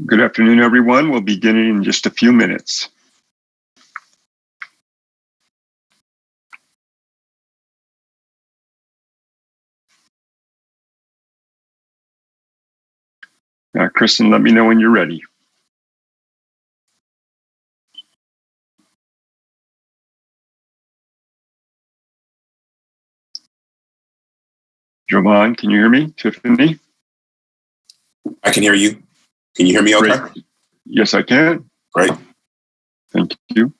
Good afternoon, everyone. We'll be beginning in just a few minutes. Kristen, let me know when you're ready. Jovan, can you hear me? Tiffany? I can hear you. Can you hear me okay? Great. Yes, I can. Great. Thank you.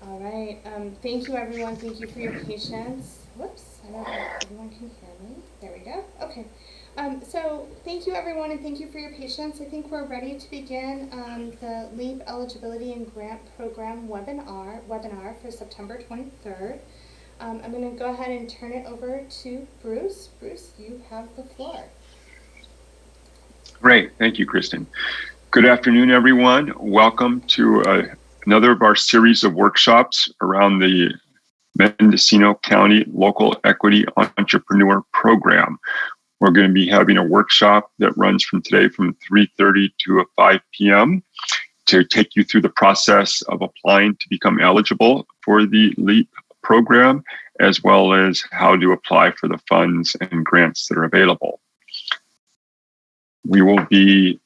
All right, thank you everyone, thank you for your patience. Whoops, I don't know if everyone can hear me. There we go, okay. So thank you everyone and thank you for your patience. I think we're ready to begin the LEAP Eligibility and Grant Program webinar for September 23rd. I'm going to go ahead and turn it over to Bruce. Bruce, you have the floor. Great, thank you, Kristen. Good afternoon, everyone. Welcome to another of our series of workshops around the Mendocino County Local Equity Entrepreneur Program. We're going to be having a workshop that runs from today from 3:30 to 5 p.m. to take you through the process of applying to become eligible for the LEAP program, as well as how to apply for the funds and grants that are available. We will be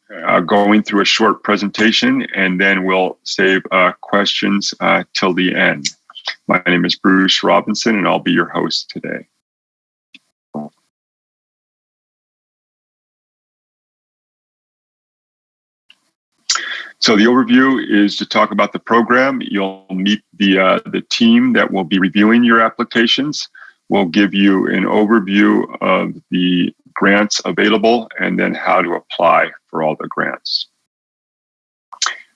going through a short presentation and then we'll save questions till the end. My name is Bruce Robinson and I'll be your host today. So the overview is to talk about the program. You'll meet the team that will be reviewing your applications. We'll give you an overview of the grants available and then how to apply for all the grants.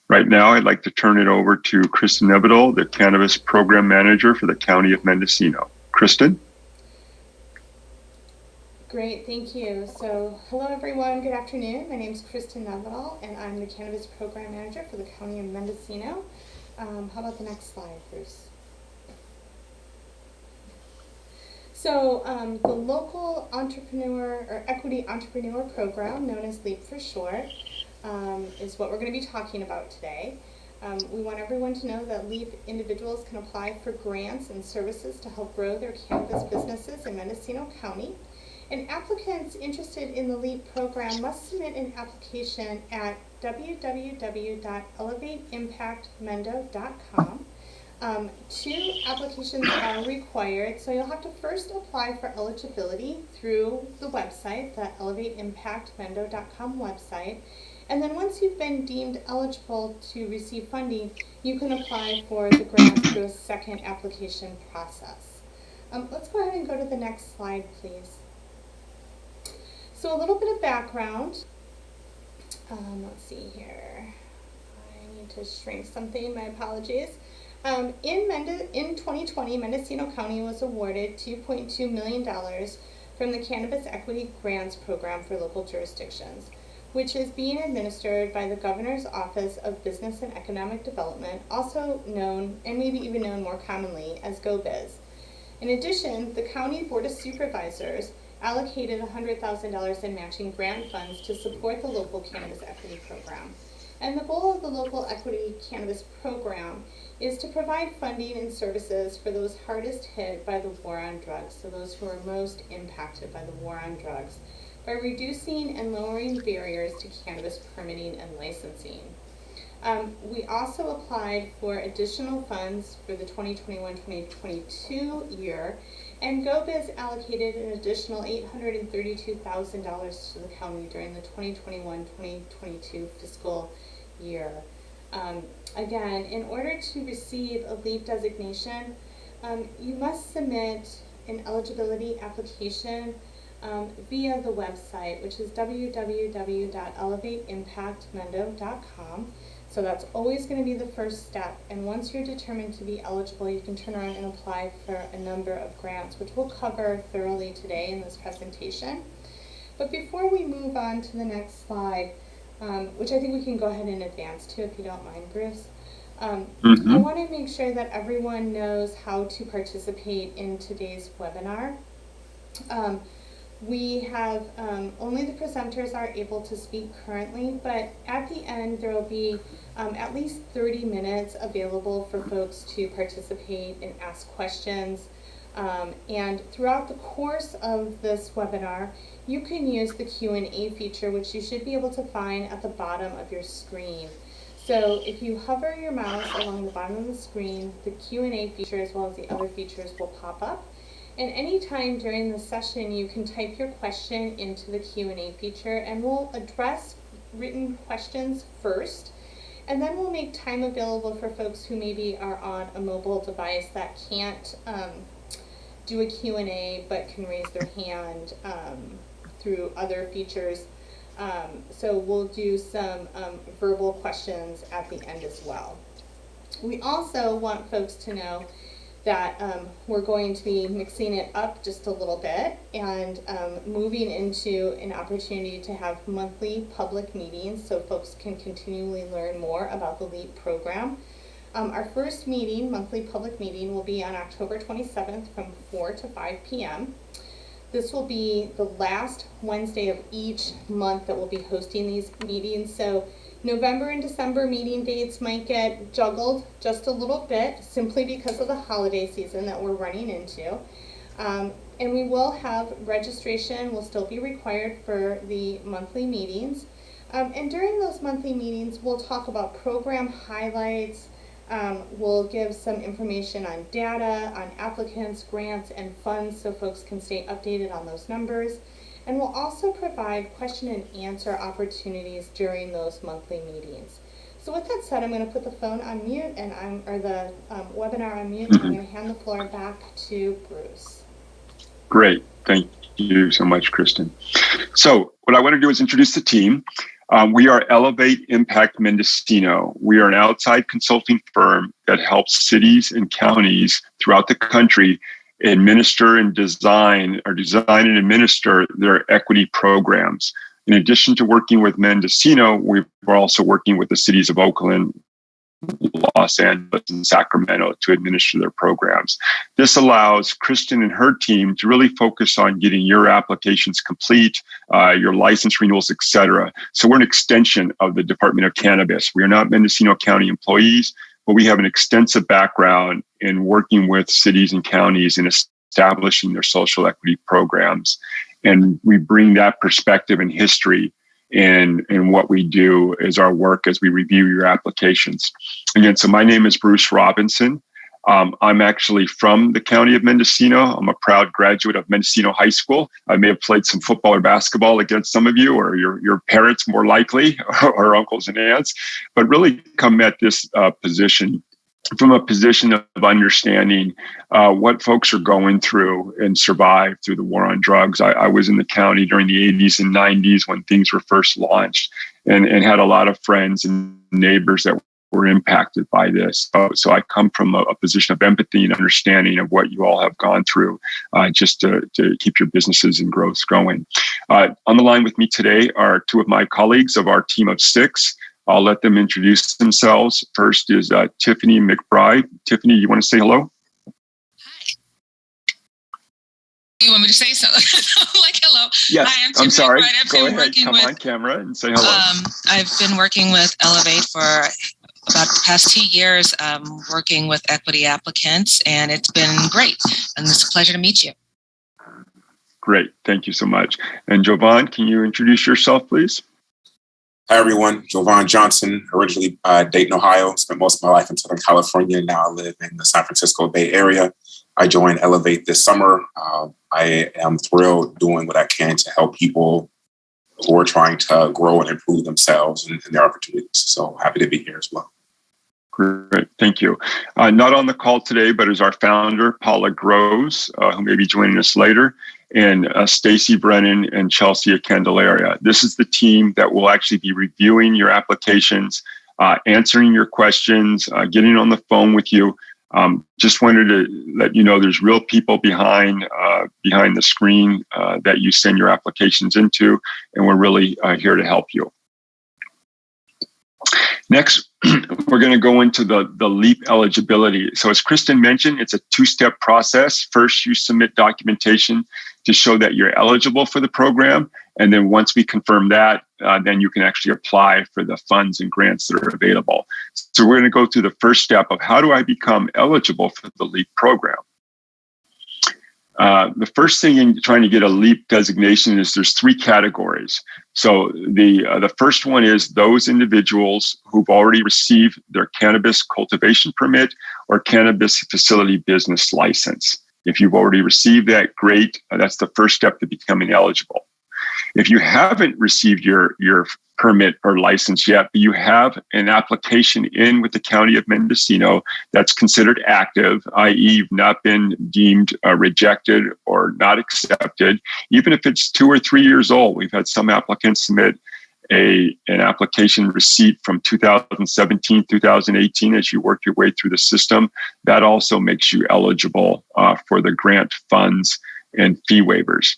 Right now, I'd like to turn it over to Kristen Nevedal, the Cannabis Program Manager for the County of Mendocino. Kristen? Great, thank you. So, hello everyone, good afternoon. My name is Kristen Nevedal and I'm the Cannabis Program Manager for the County of Mendocino. How about the next slide, Bruce? So the local entrepreneur or equity entrepreneur program, known as LEAP for short, is what we're going to be talking about today. We want everyone to know that LEAP individuals can apply for grants and services to help grow their cannabis businesses in Mendocino County. And applicants interested in the LEAP program must submit an application at www.elevateimpactmendo.com. 2 applications are required, so you'll have to first apply for eligibility through the website, the elevateimpactmendo.com website, and then once you've been deemed eligible to receive funding, you can apply for the grant through a second application process. Let's go ahead and go to the next slide, please. So a little bit of background. Let's see here. I need to shrink something, my apologies. In 2020, Mendocino County was awarded $2.2 million from the Cannabis Equity Grants Program for local jurisdictions, which is being administered by the Governor's Office of Business and Economic Development, also known, and maybe even known more commonly, as GoBiz. In addition, the County Board of Supervisors allocated $100,000 in matching grant funds to support the local cannabis equity program. And the goal of the local equity cannabis program is to provide funding and services for those hardest hit by the war on drugs, so those who are most impacted by the war on drugs, by reducing and lowering barriers to cannabis permitting and licensing. We also applied for additional funds for the 2021-2022 year, and GoBiz allocated an additional $832,000 to the county during the 2021-2022 fiscal year. Again, in order to receive a LEAP designation, you must submit an eligibility application via the website, which is www.elevateimpactmendo.com. So that's always going to be the first step. And once you're determined to be eligible, you can turn around and apply for a number of grants, which we'll cover thoroughly today in this presentation. But before we move on to the next slide, which I think we can go ahead and advance to if you don't mind, Bruce. I want to make sure that everyone knows how to participate in today's webinar. We have only the presenters are able to speak currently, but at the end there will be at least 30 minutes available for folks to participate and ask questions. And throughout the course of this webinar, you can use the Q&A feature, which you should be able to find at the bottom of your screen. So if you hover your mouse along the bottom of the screen, the Q&A feature as well as the other features will pop up. And anytime during the session, you can type your question into the Q&A feature, and we'll address written questions first. And then we'll make time available for folks who maybe are on a mobile device that can't do a Q&A but can raise their hand through other features. So we'll do some verbal questions at the end as well. We also want folks to know that we're going to be mixing it up just a little bit and moving into an opportunity to have monthly public meetings so folks can continually learn more about the LEAP program. Our first meeting, monthly public meeting, will be on October 27th from 4 to 5 p.m. This will be the last Wednesday of each month that we'll be hosting these meetings. So November and December meeting dates might get juggled just a little bit simply because of the holiday season that we're running into. And we will have registration will still be required for the monthly meetings. And during those monthly meetings, we'll talk about program highlights. We'll give some information on data, on applicants, grants, and funds so folks can stay updated on those numbers. And we'll also provide question and answer opportunities during those monthly meetings. So with that said, I'm going to put the phone on mute and the webinar on mute. And I'm going to hand the floor back to Bruce. Great. Thank you so much, Kristen. So what I want to do is introduce the team. We are Elevate Impact Mendocino. We are an outside consulting firm that helps cities and counties throughout the country administer and design and administer their equity programs. In addition to working with Mendocino, we're also working with the cities of Oakland, Los Angeles, and Sacramento to administer their programs. This allows Kristen and her team to really focus on getting your applications complete, your license renewals, etc. So we're an extension of the Department of Cannabis. We are not Mendocino County employees, but we have an extensive background in working with cities and counties in establishing their social equity programs. And we bring that perspective and history in what we do as our work as we review your applications. Again, so my name is Bruce Robinson. I'm actually from the county of Mendocino. I'm a proud graduate of Mendocino High School. I may have played some football or basketball against some of you, or your parents more likely, or uncles and aunts, but really come at this position from a position of understanding what folks are going through and survive through the war on drugs. I was in the county during the 80s and 90s when things were first launched and had a lot of friends and neighbors that were impacted by this. So I come from a position of empathy and understanding of what you all have gone through just to keep your businesses and growth going. On the line with me today are two of my colleagues of our team of 6. I'll let them introduce themselves. First is Tiffany McBride. Tiffany, you want to say hello? Hi. You want me to say so? Like hello? Yes. Hi, I'm Tiffany sorry. McBride. Go ahead. Come on camera and say hello. I've been working with Elevate for about the past 2 years, working with equity applicants, and it's been great. And it's a pleasure to meet you. Great. Thank you so much. And Jovan, can you introduce yourself, please? Hi, everyone. Jovan Johnson, originally Dayton, Ohio. Spent most of my life in Southern California. Now I live in the San Francisco Bay Area. I joined Elevate this summer. I am thrilled doing what I can to help people who are trying to grow and improve themselves and their opportunities. So happy to be here as well. Great, thank you. Not on the call today, but is our founder, Paula Groves, who may be joining us later, and Stacy Brennan and Chelsea Candelaria. This is the team that will actually be reviewing your applications, answering your questions, getting on the phone with you. Just wanted to let you know there's real people behind the screen that you send your applications into, and we're really here to help you. Next, we're going to go into the LEAP eligibility. So as Kristen mentioned, it's a two-step process. First, you submit documentation to show that you're eligible for the program. And then once we confirm that, then you can actually apply for the funds and grants that are available. So we're going to go through the first step of how do I become eligible for the LEAP program? The first thing in trying to get a LEAP designation is there's three categories. So the first one is those individuals who've already received their cannabis cultivation permit or cannabis facility business license. If you've already received that, great. That's the first step to becoming eligible. If you haven't received your permit or license yet, but you have an application in with the County of Mendocino that's considered active, i.e. you've not been deemed rejected or not accepted, even if it's 2 or 3 years old. We've had some applicants submit an application receipt from 2017, 2018 as you work your way through the system. That also makes you eligible for the grant funds and fee waivers.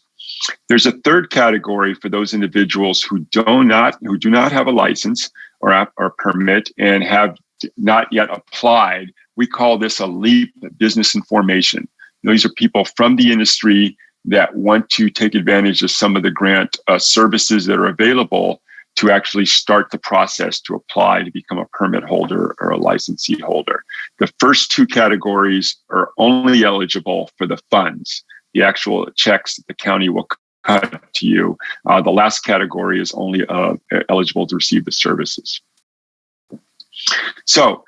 There's a third category for those individuals who do not have a license or permit and have not yet applied. We call this a LEAP business information. These are people from the industry that want to take advantage of some of the grant services that are available to actually start the process to apply to become a permit holder or a licensee holder. The first two categories are only eligible for the funds, the actual checks that the county will cut to you. The last category is only eligible to receive the services. So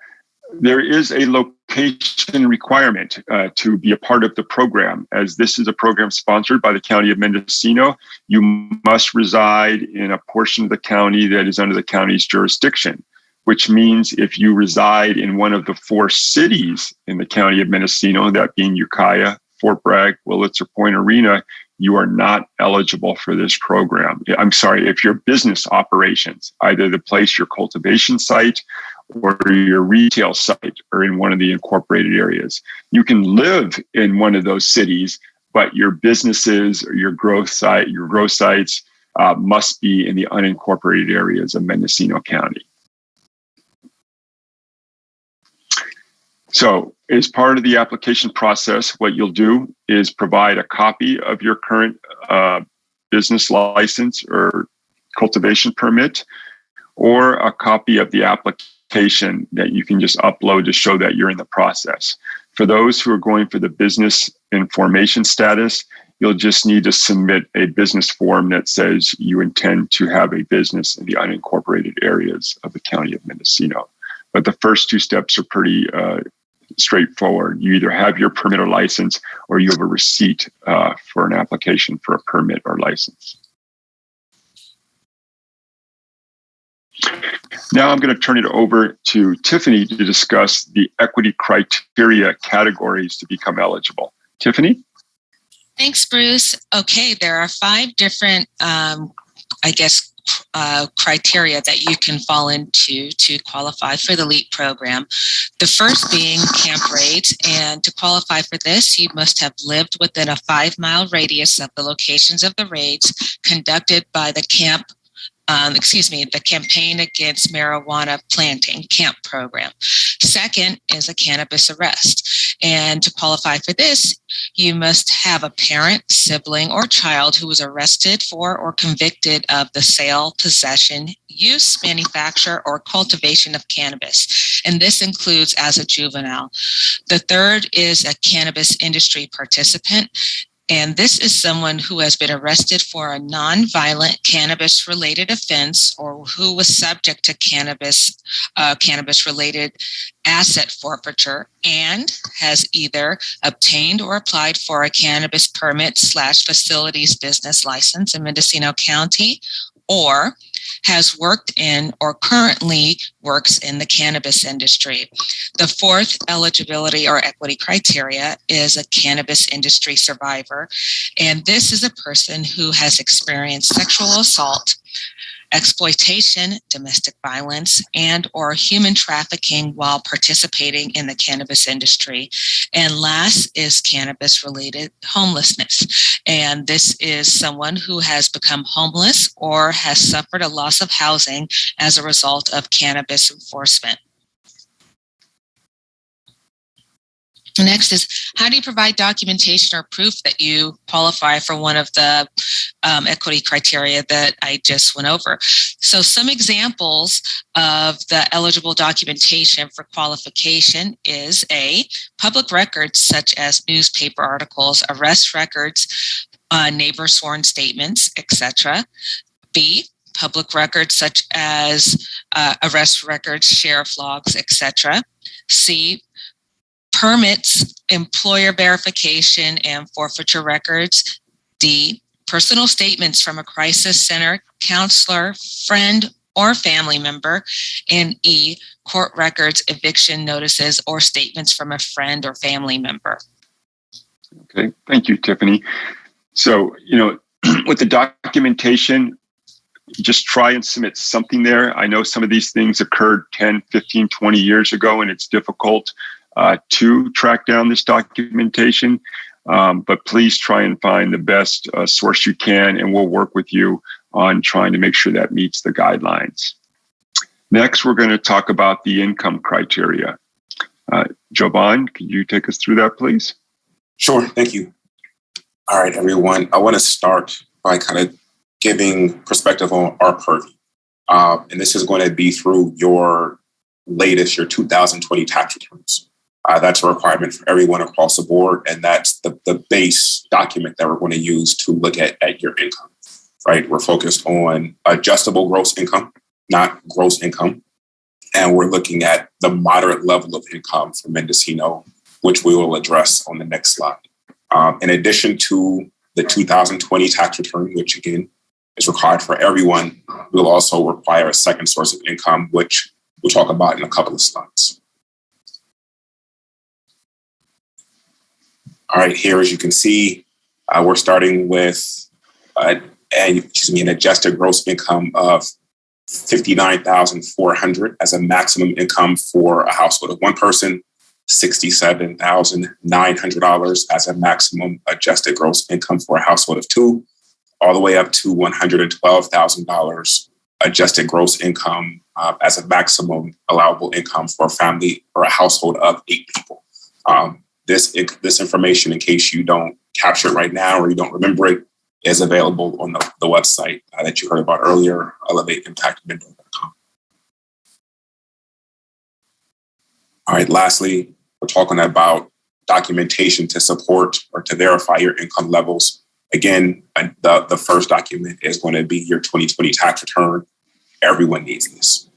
there is a location requirement to be a part of the program. As this is a program sponsored by the County of Mendocino, you must reside in a portion of the county that is under the county's jurisdiction, which means if you reside in one of the 4 cities in the County of Mendocino, that being Ukiah, Fort Bragg, Willits, or Point Arena, you are not eligible for this program. I'm sorry, if your business operations, either the place your cultivation site or your retail site are in one of the incorporated areas. You can live in one of those cities, but your businesses or your growth sites must be in the unincorporated areas of Mendocino County. So as part of the application process, what you'll do is provide a copy of your current business license or cultivation permit, or a copy of the application that you can just upload to show that you're in the process. For those who are going for the business information status, you'll just need to submit a business form that says you intend to have a business in the unincorporated areas of the County of Mendocino. But the first 2 steps are pretty straightforward. You either have your permit or license, or you have a receipt for an application for a permit or license. Now I'm going to turn it over to Tiffany to discuss the equity criteria categories to become eligible. Tiffany? Thanks, Bruce. Okay, there are 5 different, criteria that you can fall into to qualify for the LEAP program. The first being camp rate, and to qualify for this, you must have lived within a 5-mile radius of the locations of the raids conducted by the the Campaign Against Marijuana Planting CAMP program. Second is a cannabis arrest. And to qualify for this, you must have a parent, sibling, or child who was arrested for or convicted of the sale, possession, use, manufacture, or cultivation of cannabis. And this includes as a juvenile. The third is a cannabis industry participant. And this is someone who has been arrested for a nonviolent cannabis-related offense or who was subject to cannabis-related asset forfeiture and has either obtained or applied for a cannabis permit/facilities business license in Mendocino County, or has worked in or currently works in the cannabis industry. The fourth eligibility or equity criteria is a cannabis industry survivor. And this is a person who has experienced sexual assault, exploitation, domestic violence, and or human trafficking while participating in the cannabis industry. And last is cannabis-related homelessness. And this is someone who has become homeless or has suffered a loss of housing as a result of cannabis enforcement. Next is, how do you provide documentation or proof that you qualify for one of the equity criteria that I just went over? So some examples of the eligible documentation for qualification is A, public records such as newspaper articles, arrest records, neighbor sworn statements, etc. B, public records such as arrest records, sheriff logs, etc. C, permits, employer verification, and forfeiture records. D, personal statements from a crisis center, counselor, friend, or family member. And E, court records, eviction notices, or statements from a friend or family member. Okay, thank you, Tiffany. So, with the documentation, just try and submit something there. I know some of these things occurred 10, 15, 20 years ago, and it's difficult to track down this documentation, but please try and find the best source you can, and we'll work with you on trying to make sure that meets the guidelines. Next, we're going to talk about the income criteria. Jovan, could you take us through that, please? Sure, thank you. All right, everyone. I want to start by kind of giving perspective on our purview. And this is going to be through your 2020 tax returns. That's a requirement for everyone across the board. And that's the base document that we're going to use to look at your income, right? We're focused on adjustable gross income, not gross income. And we're looking at the moderate level of income for Mendocino, which we will address on the next slide. In addition to the 2020 tax return, which again is required for everyone, we'll also require a second source of income, which we'll talk about in a couple of slides. All right, here, as you can see, we're starting with an adjusted gross income of $59,400 as a maximum income for a household of one person, $67,900 as a maximum adjusted gross income for a household of two, all the way up to $112,000 adjusted gross income as a maximum allowable income for a family or a household of 8 people. This information, in case you don't capture it right now or you don't remember it, is available on the website that you heard about earlier, elevateimpactmendo.com. All right, lastly, we're talking about documentation to support or to verify your income levels. Again, the first document is going to be your 2020 tax return. Everyone needs this.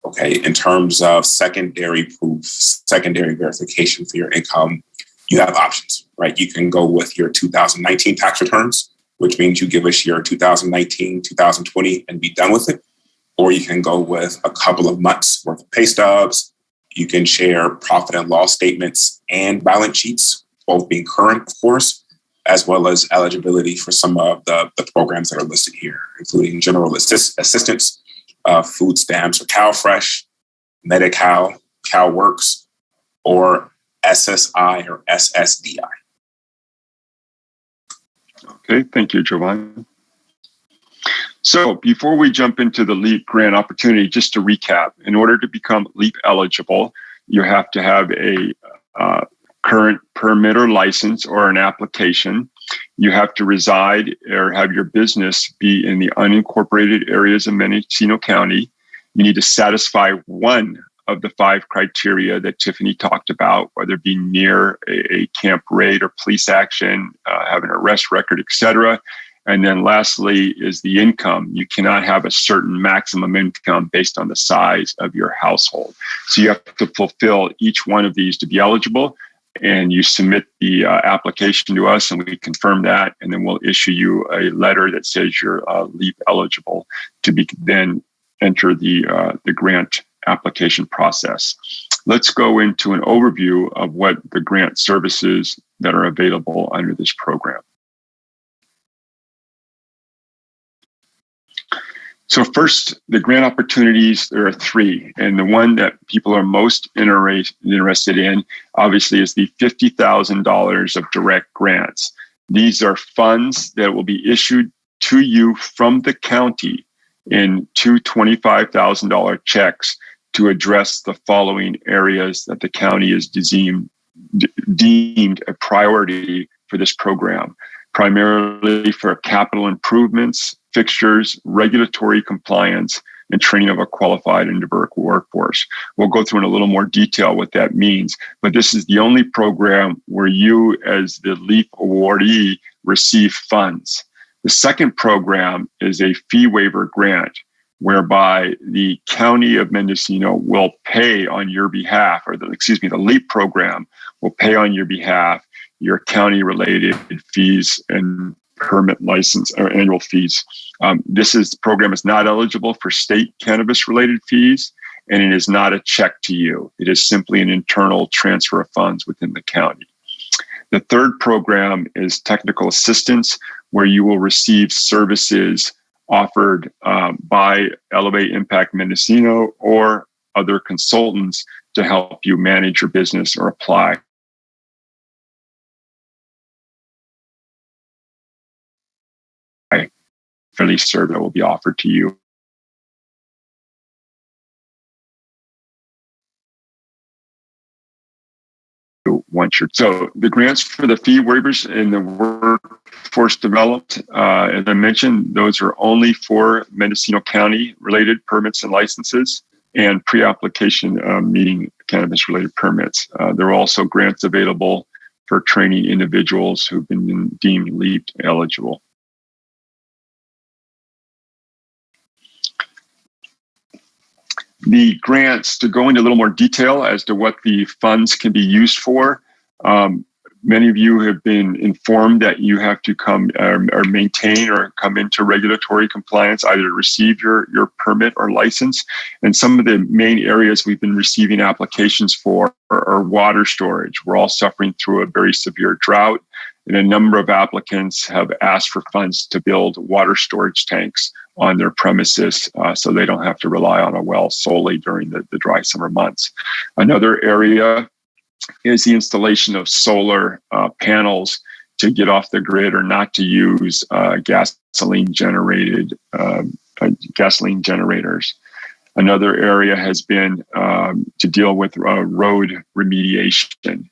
Okay, in terms of secondary proof, secondary verification for your income, you have options, right? You can go with your 2019 tax returns, which means you give us your 2019, 2020 and be done with it. Or you can go with a couple of months worth of pay stubs. You can share profit and loss statements and balance sheets, both being current, of course, as well as eligibility for some of the programs that are listed here, including general assistance, food stamps or CalFresh, Medi-Cal, CalWorks, or SSI or SSDI. Okay, thank you, Jovan. So before we jump into the LEAP grant opportunity, just to recap, in order to become LEAP eligible, you have to have a current permit or license or an application. You have to reside or have your business be in the unincorporated areas of Mendocino County. You need to satisfy one of the 5 criteria that Tiffany talked about, whether it be near a camp raid or police action, have an arrest record, etc. And then lastly is the income. You cannot have a certain maximum income based on the size of your household. So you have to fulfill each one of these to be eligible. And you submit the application to us and we confirm that. And then we'll issue you a letter that says you're LEAP eligible to be then enter the grant application process. Let's go into an overview of what the grant services that are available under this program. So first, the grant opportunities, there are 3. And the one that people are most interested in, obviously, is the $50,000 of direct grants. These are funds that will be issued to you from the county in 2 $25,000 checks to address the following areas that the county is deemed a priority for this program, primarily for capital improvements, fixtures, regulatory compliance, and training of a qualified and diverse workforce. We'll go through in a little more detail what that means, but this is the only program where you, as the LEAP awardee, receive funds. The second program is a fee waiver grant, whereby the County of Mendocino will pay on your behalf, or the LEAP program will pay on your behalf your county-related fees and permit license or annual fees. This program is not eligible for state cannabis-related fees, and it is not a check to you. It is simply an internal transfer of funds within the county. The third program is technical assistance, where you will receive services offered by Elevate Impact Mendocino or other consultants to help you manage your business or apply for the service that will be offered to you. So the grants for the fee waivers and the workforce development, as I mentioned, those are only for Mendocino County related permits and licenses and pre-application meeting cannabis related permits. There are also grants available for training individuals who've been deemed LEAP eligible. The grants, to go into a little more detail as to what the funds can be used for, many of you have been informed that you have to come or maintain or come into regulatory compliance, either to receive your permit or license. And some of the main areas we've been receiving applications for are water storage. We're all suffering through a very severe drought, and a number of applicants have asked for funds to build water storage tanks on their premises so they don't have to rely on a well solely during the dry summer months. Another area is the installation of solar panels to get off the grid or not to use gasoline generators. Another area has been to deal with road remediation,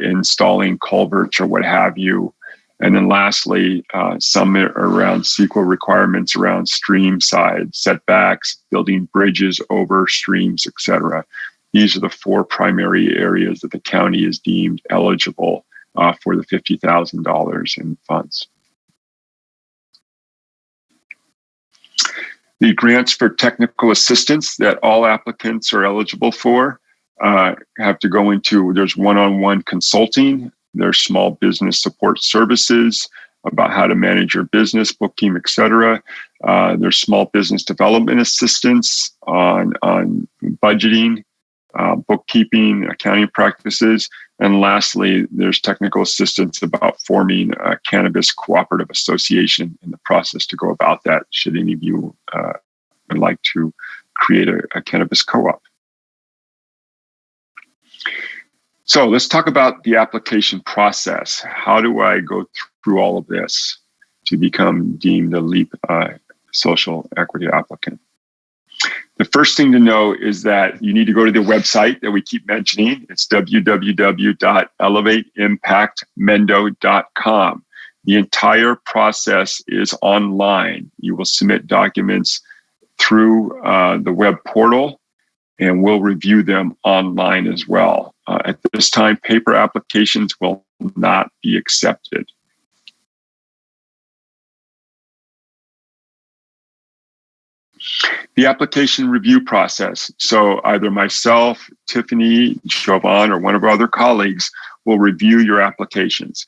installing culverts or what have you. And then lastly, some are around CEQA requirements around stream side setbacks, building bridges over streams, etc. These are the 4 primary areas that the county is deemed eligible for the $50,000 in funds. The grants for technical assistance that all applicants are eligible for have to go into, there's one-on-one consulting, there's small business support services about how to manage your business, bookkeeping, etc. There's small business development assistance on budgeting, bookkeeping, accounting practices. And lastly, there's technical assistance about forming a cannabis cooperative association in the process to go about that, should any of you would like to create a cannabis co-op. So let's talk about the application process. How do I go through all of this to become deemed a LEAP social equity applicant? The first thing to know is that you need to go to the website that we keep mentioning. It's www.elevateimpactmendo.com. The entire process is online. You will submit documents through the web portal. and we'll review them online as well. At this time, paper applications will not be accepted. The application review process. So either myself, Tiffany, Jovan, or one of our other colleagues will review your applications.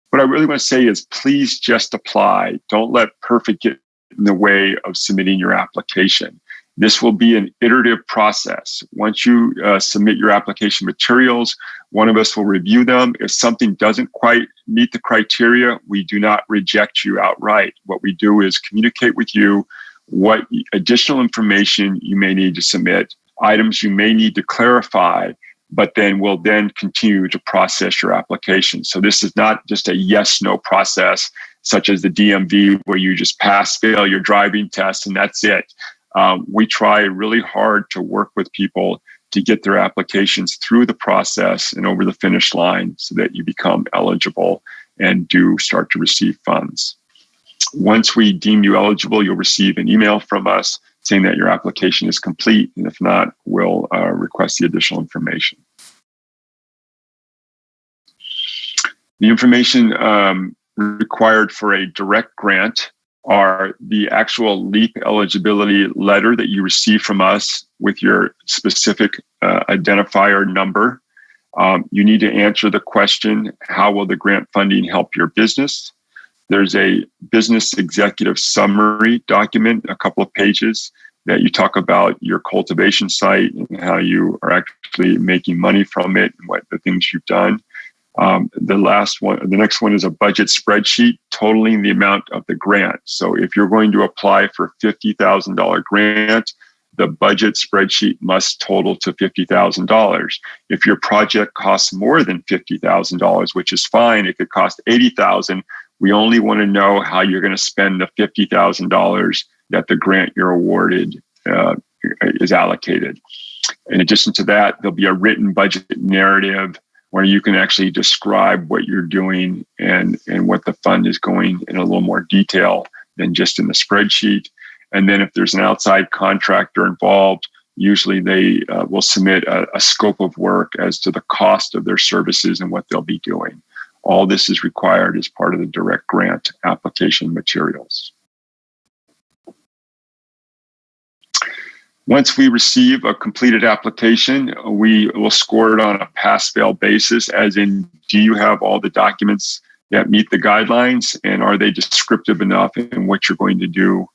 What I really want to say is please just apply. Don't let perfect get in the way of submitting your application. This will be an iterative process. Once you submit your application materials, one of us will review them. If something doesn't quite meet the criteria, we do not reject you outright. What we do is communicate with you what additional information you may need to submit, items you may need to clarify, but then we'll then continue to process your application. So this is not just a yes-no process, such as the DMV, where you just pass, fail your driving test, and that's it. We try really hard to work with people to get their applications through the process and over the finish line so that you become eligible and do start to receive funds. Once we deem you eligible, you'll receive an email from us saying that your application is complete. And if not, we'll request the additional information. The information required for a direct grant are the actual LEAP eligibility letter that you receive from us with your specific identifier number. You need to answer the question, how will the grant funding help your business? There's a business executive summary document, a couple of pages, that you talk about your cultivation site and how you are actually making money from it and what the things you've done. The next one is a budget spreadsheet totaling the amount of the grant. So if you're going to apply for a $50,000 grant, the budget spreadsheet must total to $50,000. If your project costs more than $50,000, which is fine, it could cost $80,000. We only want to know how you're going to spend the $50,000 that the grant you're awarded is allocated. In addition to that, there'll be a written budget narrative where you can actually describe what you're doing and what the fund is going in a little more detail than just in the spreadsheet. And then if there's an outside contractor involved, usually they will submit a scope of work as to the cost of their services and what they'll be doing. All this is required as part of the direct grant application materials. Once we receive a completed application, we will score it on a pass-fail basis, as in, do you have all the documents that meet the guidelines, and are they descriptive enough in what you're going to do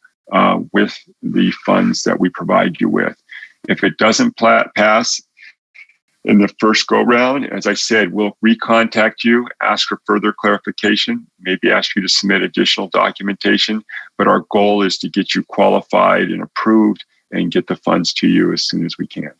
with the funds that we provide you with? If it doesn't pass in the first go-round, as I said, we'll recontact you, ask for further clarification, maybe ask you to submit additional documentation, but our goal is to get you qualified and approved and get the funds to you as soon as we can.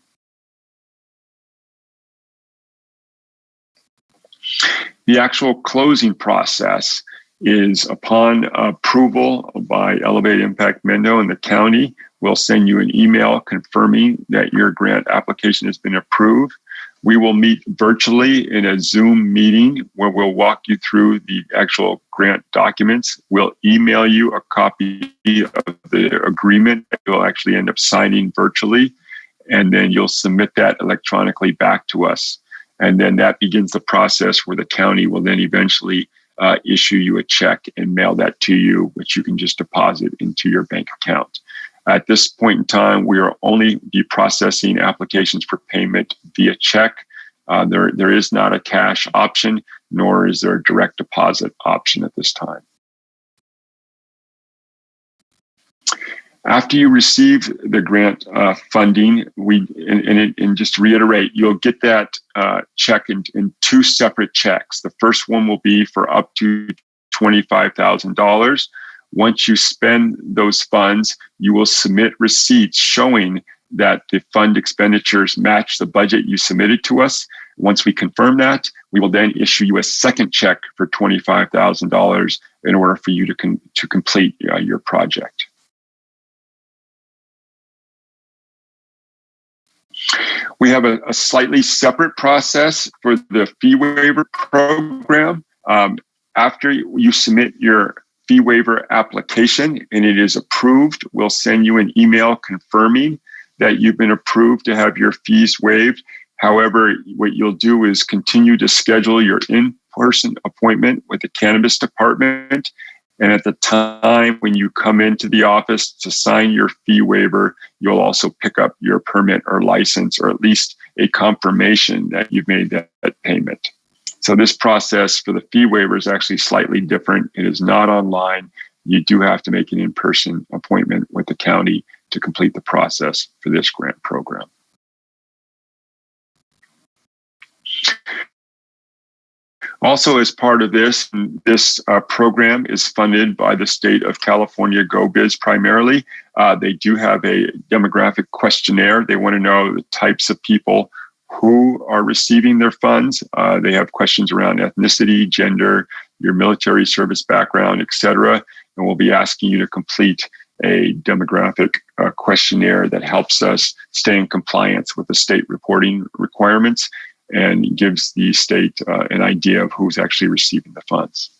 The actual closing process is upon approval by Elevate Impact Mendo and the county. We'll send you an email confirming that your grant application has been approved. We will meet virtually in a Zoom meeting where we'll walk you through the actual grant documents. We'll email you a copy of the agreement that you'll actually end up signing virtually, and then you'll submit that electronically back to us. And then that begins the process where the county will then eventually issue you a check and mail that to you, which you can just deposit into your bank account. At this point in time, we are only be processing applications for payment via check. There is not a cash option, nor is there a direct deposit option at this time. After you receive the grant funding, and just to reiterate, you'll get that check in two separate checks. The first one will be for up to $25,000. Once you spend those funds, you will submit receipts showing that the fund expenditures match the budget you submitted to us. Once we confirm that, we will then issue you a second check for $25,000 in order for you to complete your project. We have a slightly separate process for the fee waiver program. After you submit your fee waiver application and it is approved, we'll send you an email confirming that you've been approved to have your fees waived. However, what you'll do is continue to schedule your in-person appointment with the cannabis department. And at the time when you come into the office to sign your fee waiver, you'll also pick up your permit or license, or at least a confirmation that you've made that payment. So this process for the fee waiver is actually slightly different. It is not online. You do have to make an in-person appointment with the county to complete the process for this grant program. Also, as part of this program is funded by the state of California GoBiz primarily. They do have a demographic questionnaire. They want to know the types of people who are receiving their funds. They have questions around ethnicity, gender, your military service background, etc. And we'll be asking you to complete a demographic questionnaire that helps us stay in compliance with the state reporting requirements and gives the state an idea of who's actually receiving the funds.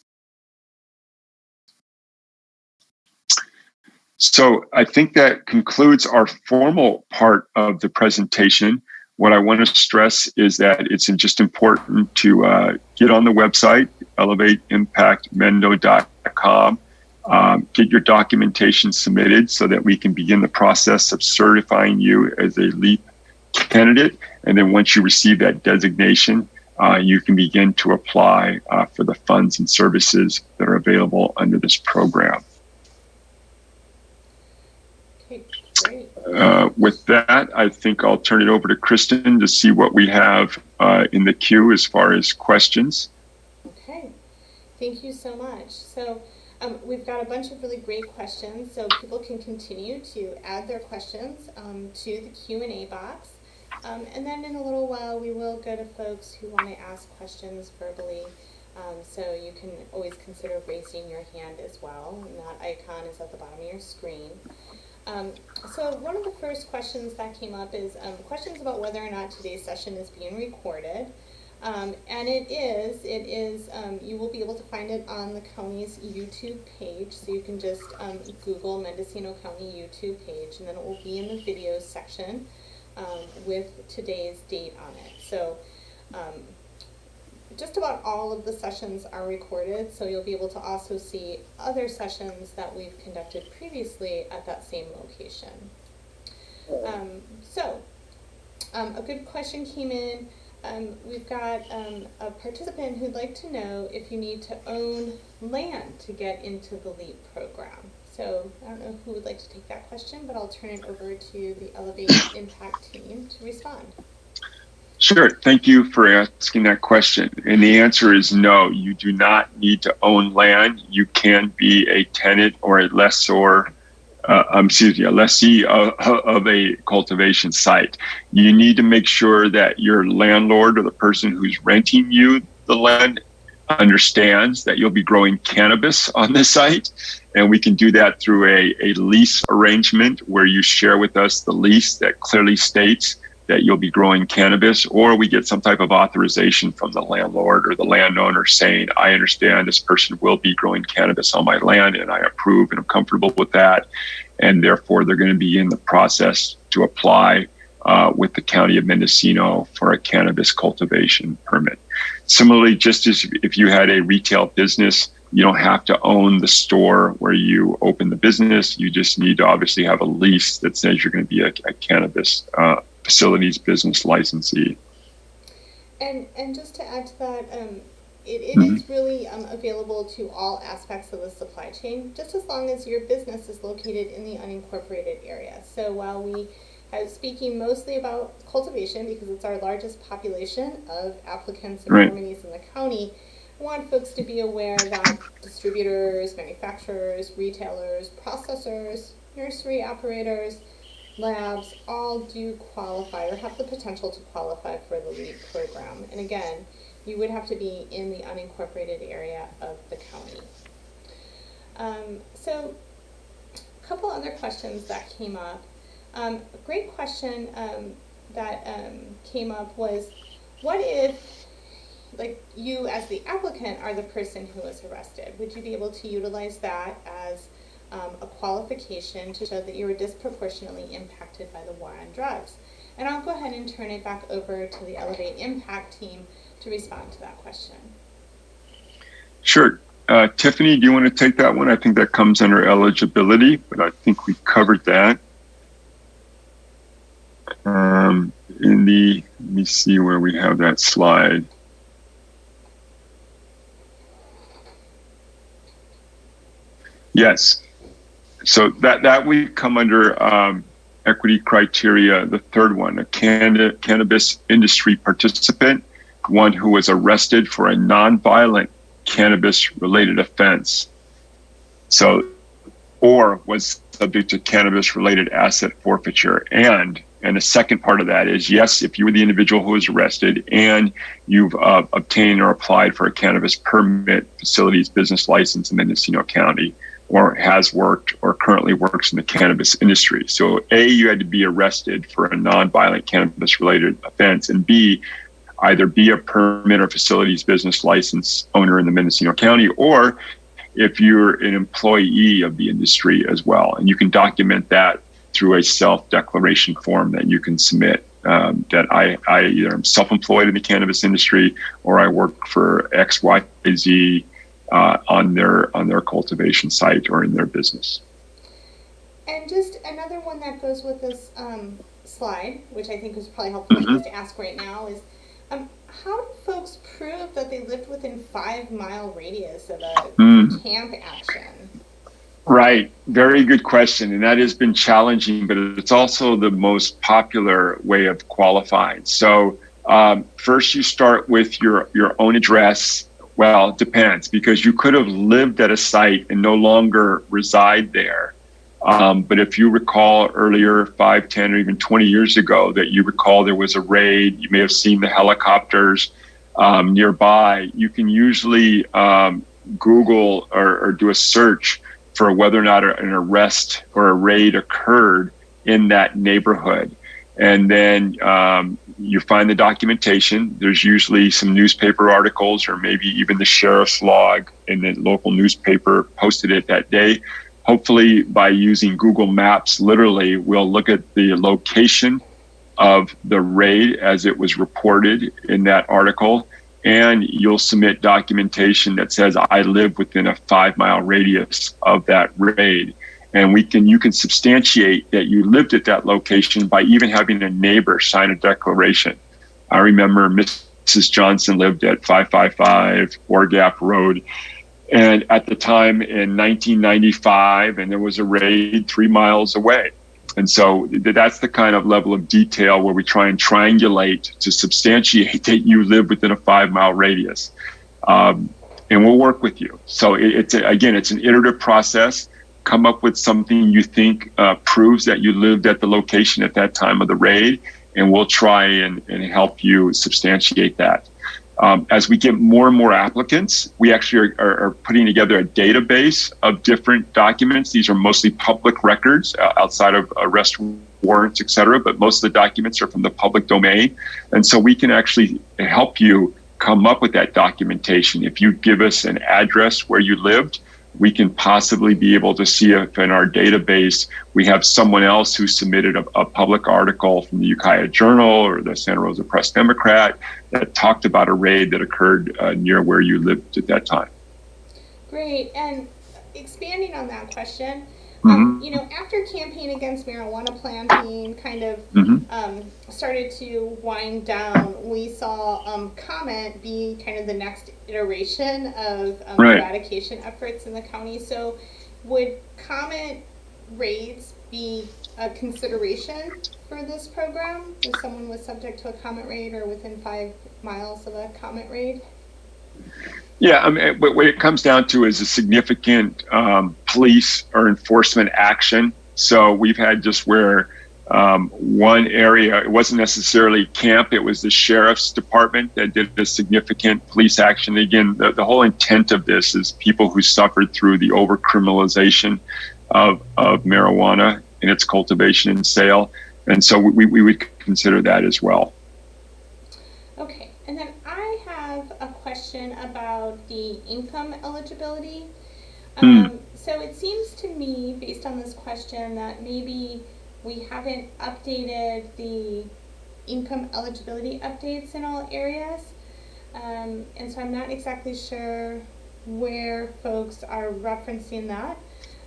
So I think that concludes our formal part of the presentation. What I want to stress is that it's just important to get on the website, elevateimpactmendo.com, get your documentation submitted so that we can begin the process of certifying you as a LEAP candidate. And then once you receive that designation, you can begin to apply for the funds and services that are available under this program. Okay, great. With that, I think I'll turn it over to Kristen to see what we have in the queue as far as questions. Okay, thank you so much. So we've got a bunch of really great questions, so people can continue to add their questions to the Q&A box. And then in a little while, we will go to folks who want to ask questions verbally. So you can always consider raising your hand as well. And that icon is at the bottom of your screen. So one of the first questions that came up is questions about whether or not today's session is being recorded. And it is, you will be able to find it on the county's YouTube page. So you can just Google Mendocino County YouTube page, and then it will be in the videos section with today's date on it. So just about all of the sessions are recorded, so you'll be able to also see other sessions that we've conducted previously at that same location. A good question came in. We've got a participant who'd like to know if you need to own land to get into the LEAP program. So I don't know who would like to take that question, but I'll turn it over to the Elevate Impact team to respond. Sure. Thank you for asking that question. And the answer is no, you do not need to own land. You can be a tenant or a lessor, a lessee of a cultivation site. You need to make sure that your landlord or the person who's renting you the land understands that you'll be growing cannabis on the site. And we can do that through a lease arrangement where you share with us the lease that clearly states that you'll be growing cannabis, or we get some type of authorization from the landlord or the landowner saying, I understand this person will be growing cannabis on my land and I approve and I'm comfortable with that. And therefore they're going to be in the process to apply with the County of Mendocino for a cannabis cultivation permit. Similarly, just as if you had a retail business, you don't have to own the store where you open the business. You just need to obviously have a lease that says you're going to be a cannabis facilities business licensee. And just to add to that, it is really available to all aspects of the supply chain, just as long as your business is located in the unincorporated area. So while we are speaking mostly about cultivation because it's our largest population of applicants and nominees in the county, I want folks to be aware that distributors, manufacturers, retailers, processors, nursery operators, labs all do qualify or have the potential to qualify for the LEAP program. And again, you would have to be in the unincorporated area of the county. So a couple other questions that came up. A great question that came up was, what if, like, you as the applicant are the person who was arrested? Would you be able to utilize that as a qualification to show that you were disproportionately impacted by the war on drugs. And I'll go ahead and turn it back over to the Elevate Impact team to respond to that question. Sure. Tiffany, do you want to take that one? I think that comes under eligibility, but I think we covered that. Let me see where we have that slide. Yes. So that would come under equity criteria, the third one, a cannabis industry participant, one who was arrested for a nonviolent cannabis-related offense. So, or was subject to cannabis-related asset forfeiture. And the second part of that is, yes, if you were the individual who was arrested and you've obtained or applied for a cannabis permit, facilities, business license in Mendocino County, or has worked or currently works in the cannabis industry. So A, you had to be arrested for a nonviolent cannabis-related offense, and B, either be a permit or facilities business license owner in the Mendocino County, or if you're an employee of the industry as well. And you can document that through a self-declaration form that you can submit, that I either am self-employed in the cannabis industry or I work for XYZ on their cultivation site or in their business. And just another one that goes with this slide, which I think is probably helpful for us to ask right now, is how do folks prove that they lived within 5 mile radius of a camp action? Right. Very good question. And that has been challenging, but it's also the most popular way of qualifying. So first you start with your own address. Well, it depends, because you could have lived at a site and no longer reside there. But if you recall earlier, 5, 10, or even 20 years ago, that you recall there was a raid, you may have seen the helicopters nearby, you can usually Google or do a search for whether or not an arrest or a raid occurred in that neighborhood. And then you find the documentation. There's usually some newspaper articles or maybe even the sheriff's log in the local newspaper posted it that day. Hopefully by using Google Maps, literally, we'll look at the location of the raid as it was reported in that article, and you'll submit documentation that says, I live within a 5 mile radius of that raid. And you can substantiate that you lived at that location by even having a neighbor sign a declaration. I remember Mrs. Johnson lived at 555 Orgap Road. And at the time in 1995, and there was a raid 3 miles away. And so that's the kind of level of detail where we try and triangulate to substantiate that you live within a 5 mile radius. And we'll work with you. So it's an iterative process. Come up with something you think proves that you lived at the location at that time of the raid, and we'll try and help you substantiate that. As we get more and more applicants, we actually are putting together a database of different documents. These are mostly public records outside of arrest warrants, et cetera, but most of the documents are from the public domain. And so we can actually help you come up with that documentation. If you give us an address where you lived, we can possibly be able to see if in our database we have someone else who submitted a public article from the Ukiah Journal or the Santa Rosa Press Democrat that talked about a raid that occurred near where you lived at that time. Great. And expanding on that question, after Campaign Against Marijuana Planting kind of started to wind down, we saw Comment be kind of the next iteration of eradication efforts in the county. So would Comment raids be a consideration for this program if someone was subject to a Comment raid or within 5 miles of a Comment raid? Yeah, I mean, what it comes down to is a significant police or enforcement action. So we've had just where one area, it wasn't necessarily camp, it was the sheriff's department that did a significant police action. Again, the whole intent of this is people who suffered through the overcriminalization of marijuana and its cultivation and sale. And so we would consider that as well. Okay, and then I have a question about the income eligibility. So it seems to me, based on this question, that maybe we haven't updated the income eligibility updates in all areas. And so I'm not exactly sure where folks are referencing that.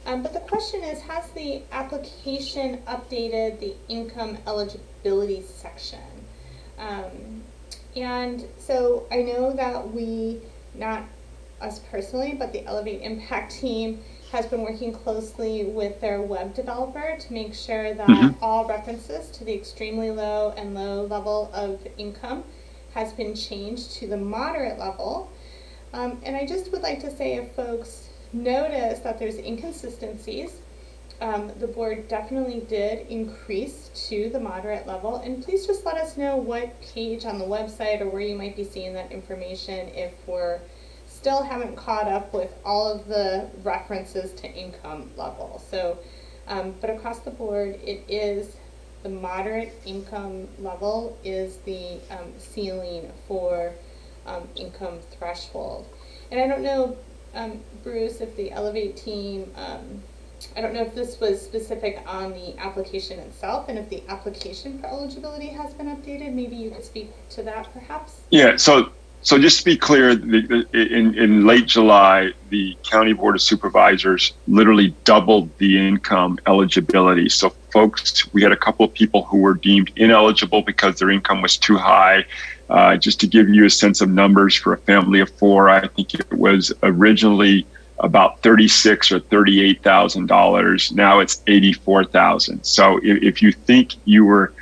But the question is, has the application updated the income eligibility section? And so I know that we, not us personally, but the Elevate Impact team has been working closely with their web developer to make sure that all references to the extremely low and low level of income has been changed to the moderate level. And I just would like to say, if folks notice that there's inconsistencies, the board definitely did increase to the moderate level. And please just let us know what page on the website or where you might be seeing that information if we're still haven't caught up with all of the references to income level. So, but across the board, it is the moderate income level is the ceiling for income threshold. And I don't know, Bruce, if the Elevate team, I don't know if this was specific on the application itself, and if the application for eligibility has been updated. Maybe you could speak to that, perhaps? Yeah, so just to be clear, in late July, the County Board of Supervisors literally doubled the income eligibility. So folks, we had a couple of people who were deemed ineligible because their income was too high. Just to give you a sense of numbers, for a family of four, I think it was originally about $36,000 or $38,000. Now it's $84,000. So if you think you were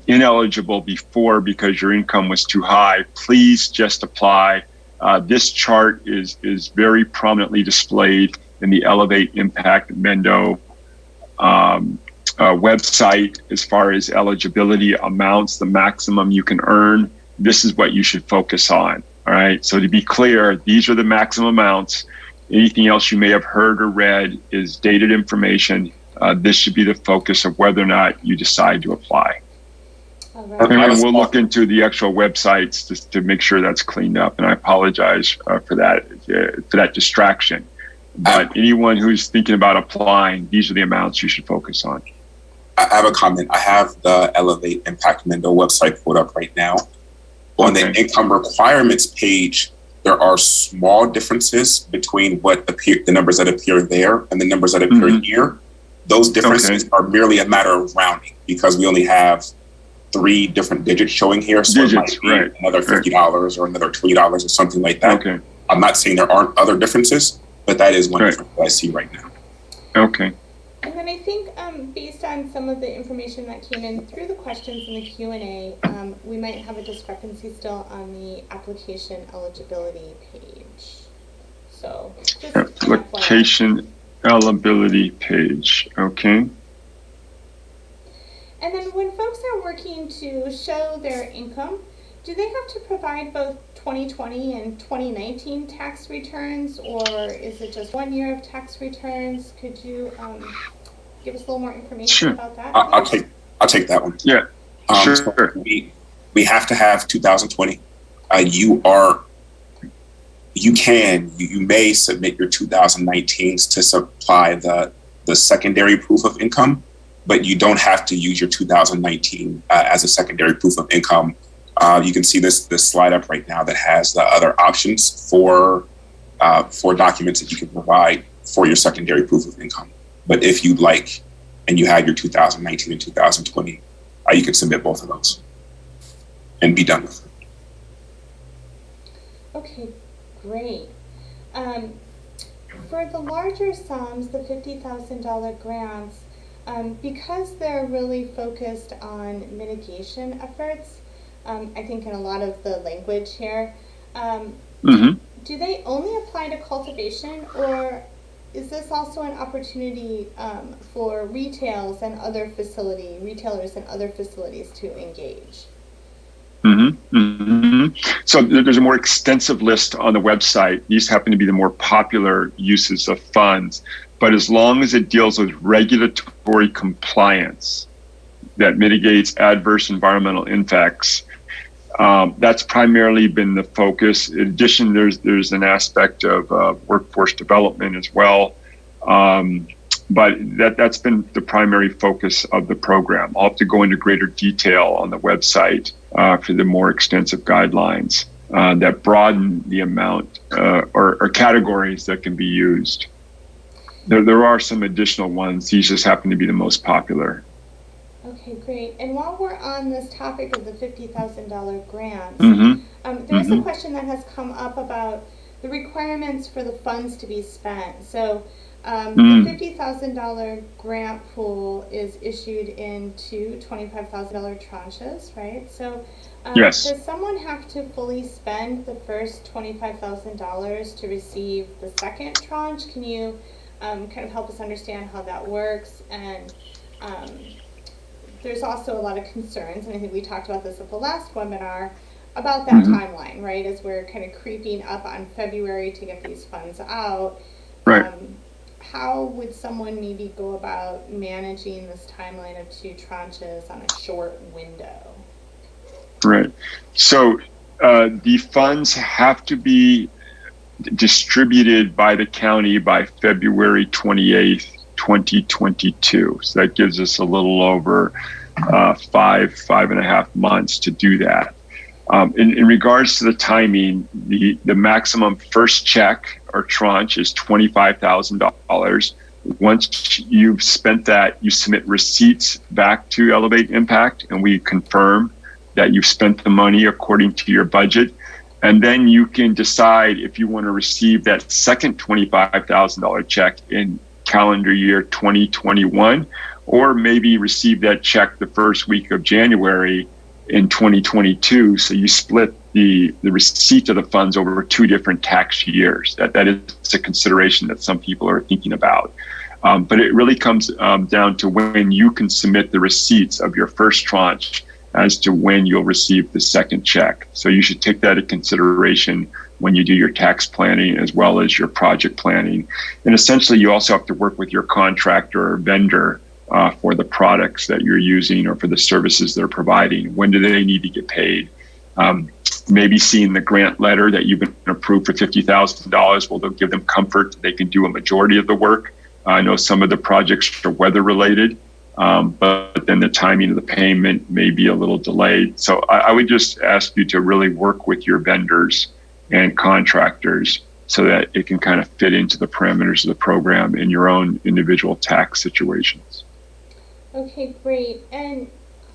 ineligible before because your income was too high, please just apply. This chart is very prominently displayed in the Elevate Impact Mendo website as far as eligibility amounts, the maximum you can earn. This is what you should focus on. All right. So to be clear, these are the maximum amounts. Anything else you may have heard or read is dated information. This should be the focus of whether or not you decide to apply. Right. And we'll look into the actual websites just to make sure that's cleaned up. And I apologize for that distraction. But anyone who's thinking about applying, these are the amounts you should focus on. I have a comment. I have the Elevate Impact Mendo website pulled up right now. On the income requirements page, there are small differences between the numbers that appear there and the numbers that appear here. Those differences are merely a matter of rounding because we only have 3 different digits showing here. So digits, it might be another $50 or another $20 or something like that. Okay. I'm not saying there aren't other differences, but that is one difference that I see right now. Okay. And then I think based on some of the information that came in through the questions in the Q&A, we might have a discrepancy still on the application eligibility page. So just application eligibility page, okay. And then when folks are working to show their income, do they have to provide both 2020 and 2019 tax returns, or is it just 1 year of tax returns? Could you give us a little more information about that? I'll take that one. Yeah, sure. So we have to have 2020. You may submit your 2019s to supply the secondary proof of income, but you don't have to use your 2019 as a secondary proof of income. You can see this slide up right now that has the other options for documents that you can provide for your secondary proof of income. But if you'd like, and you have your 2019 and 2020, you can submit both of those and be done with it. Okay, great. For the larger sums, the $50,000 grants, because they're really focused on mitigation efforts, I think in a lot of the language here, do they only apply to cultivation, or is this also an opportunity for retailers and other facilities to engage? So there's a more extensive list on the website. These happen to be the more popular uses of funds, but as long as it deals with regulatory compliance that mitigates adverse environmental impacts, that's primarily been the focus. In addition, there's an aspect of workforce development as well. But that's been the primary focus of the program. I'll have to go into greater detail on the website for the more extensive guidelines that broaden the amount or categories that can be used. There are some additional ones. These just happen to be the most popular. Okay, great. And while we're on this topic of the $50,000 grants, there's a question that has come up about the requirements for the funds to be spent. So the $50,000 grant pool is issued in two $25,000 tranches, right? So yes. Does someone have to fully spend the first $25,000 to receive the second tranche? Can you kind of help us understand how that works? And there's also a lot of concerns, and I think we talked about this at the last webinar, about that timeline, right? As we're kind of creeping up on February to get these funds out. Right. How would someone maybe go about managing this timeline of two tranches on a short window? Right. So the funds have to be distributed by the county by February 28th, 2022. So that gives us a little over 5.5 months to do that. In regards to the timing, the maximum first check or tranche is $25,000. Once you've spent that, you submit receipts back to Elevate Impact, and we confirm that you've spent the money according to your budget. And then you can decide if you want to receive that second $25,000 check in calendar year 2021, or maybe receive that check the first week of January in 2022. So you split the receipt of the funds over two different tax years. That is a consideration that some people are thinking about. But it really comes down to when you can submit the receipts of your first tranche as to when you'll receive the second check. So you should take that into consideration when you do your tax planning as well as your project planning. And essentially, you also have to work with your contractor or vendor for the products that you're using or for the services they're providing. When do they need to get paid? Maybe seeing the grant letter that you've been approved for $50,000 will give them comfort that they can do a majority of the work. I know some of the projects are weather related, but then the timing of the payment may be a little delayed. So I would just ask you to really work with your vendors and contractors so that it can kind of fit into the parameters of the program in your own individual tax situations. Okay, great. And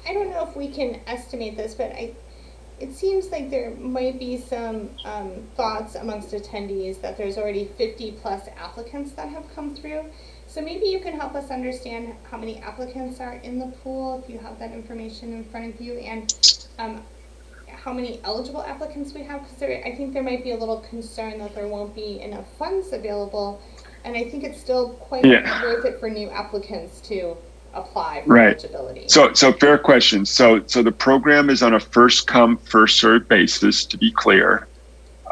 I don't know if we can estimate this, but it seems like there might be some thoughts amongst attendees that there's already 50 plus applicants that have come through. So maybe you can help us understand how many applicants are in the pool, if you have that information in front of you, and how many eligible applicants we have, because I think there might be a little concern that there won't be enough funds available, and I think it's still quite worth it for new applicants to apply for eligibility. So fair question. So the program is on a first come, first served basis, to be clear.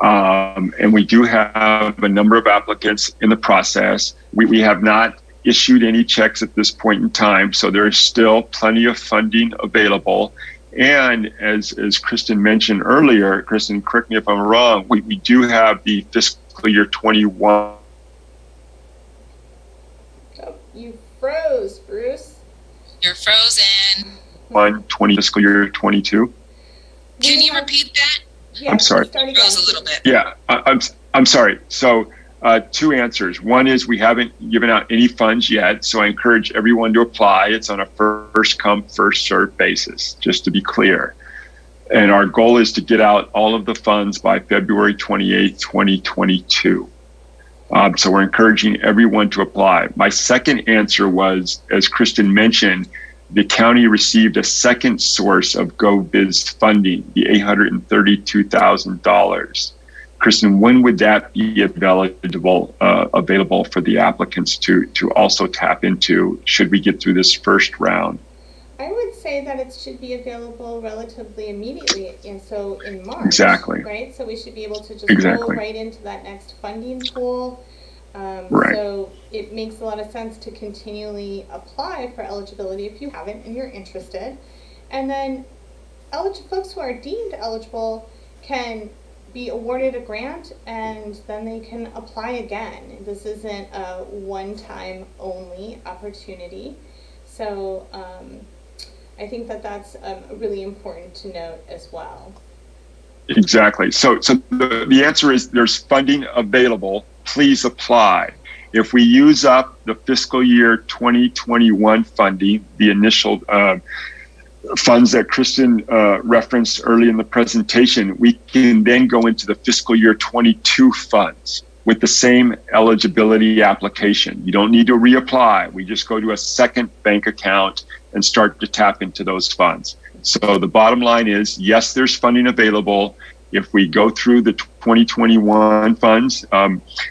And we do have a number of applicants in the process. We have not issued any checks at this point in time, so there is still plenty of funding available. And as Kristen mentioned earlier, Kristen, correct me if I'm wrong, we do have the fiscal year 21. Oh, you froze, Bruce. You're frozen. 20 fiscal year 22. Can you repeat that? Yeah, I'm sorry. Froze a little bit. Yeah, I'm sorry. So two answers. One is we haven't given out any funds yet, so I encourage everyone to apply. It's on a first come, first served basis, just to be clear. And our goal is to get out all of the funds by February 28th, 2022. So we're encouraging everyone to apply. My second answer was, as Kristen mentioned, the county received a second source of GoBiz funding, the $832,000. Kristen, when would that be available for the applicants to also tap into, should we get through this first round? I would say that it should be available relatively immediately, and so in March. Exactly. Right? So we should be able to just roll right into that next funding pool. So it makes a lot of sense to continually apply for eligibility if you haven't and you're interested. And then folks who are deemed eligible can be awarded a grant, and then they can apply again. This isn't a one-time only opportunity. So I think that that's really important to note as well. Exactly. So the answer is there's funding available. Please apply. If we use up the fiscal year 2021 funding, the initial funds that Kristen referenced early in the presentation, we can then go into the fiscal year 22 funds with the same eligibility application. You don't need to reapply. We just go to a second bank account and start to tap into those funds. So the bottom line is, yes, there's funding available. If we go through the 2021 funds,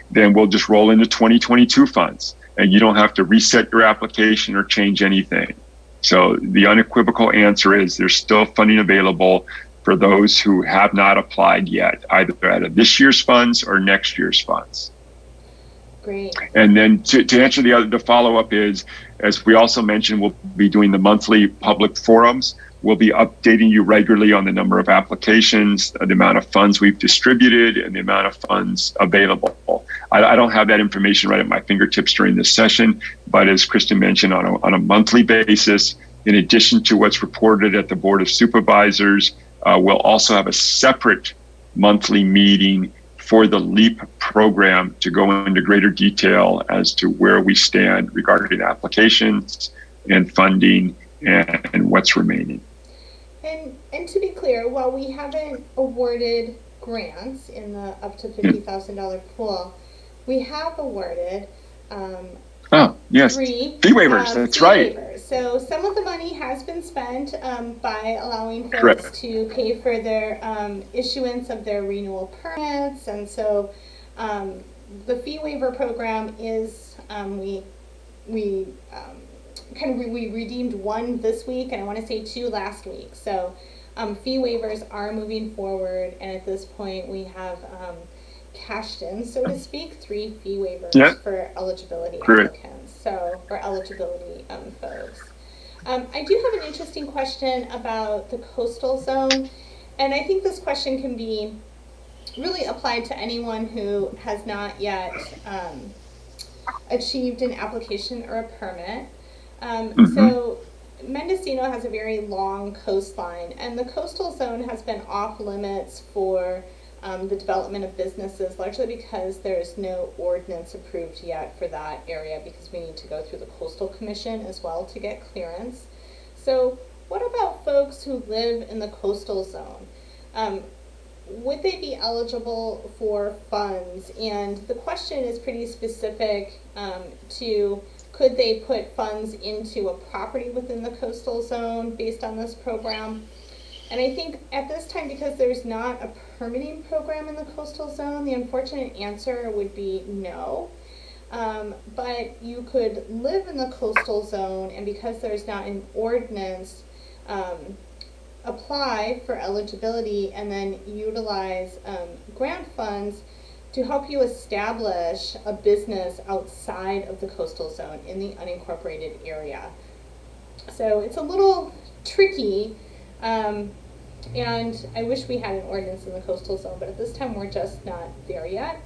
then we'll just roll into 2022 funds, and you don't have to reset your application or change anything. So the unequivocal answer is there's still funding available for those who have not applied yet, either out of this year's funds or next year's funds. Great. And then to answer the follow-up is, as we also mentioned, we'll be doing the monthly public forums. We'll be updating you regularly on the number of applications, the amount of funds we've distributed, and the amount of funds available. I don't have that information right at my fingertips during this session, but as Kristen mentioned, on a monthly basis, in addition to what's reported at the Board of Supervisors, we'll also have a separate monthly meeting for the LEAP program to go into greater detail as to where we stand regarding applications and funding and what's remaining. And to be clear, while we haven't awarded grants in the up to $50,000 pool, we have awarded yes, three fee waivers. That's fee right. Waivers. So some of the money has been spent by allowing folks Correct. to pay for their issuance of their renewal permits, and so the fee waiver program is we redeemed one this week, and I want to say two last week. So fee waivers are moving forward, and at this point we have cashed in, so to speak, 3 fee waivers for eligibility applicants, or eligibility folks. I do have an interesting question about the coastal zone, and I think this question can be really applied to anyone who has not yet achieved an application or a permit. So Mendocino has a very long coastline, and the coastal zone has been off limits for the development of businesses, largely because there's no ordinance approved yet for that area, because we need to go through the Coastal Commission as well to get clearance. So what about folks who live in the coastal zone? Would they be eligible for funds? And the question is pretty specific to, could they put funds into a property within the coastal zone based on this program? And I think at this time, because there's not a permitting program in the coastal zone, the unfortunate answer would be no. But you could live in the coastal zone, and because there's not an ordinance, apply for eligibility and then utilize grant funds to help you establish a business outside of the coastal zone in the unincorporated area. So it's a little tricky, and I wish we had an ordinance in the coastal zone, but at this time we're just not there yet.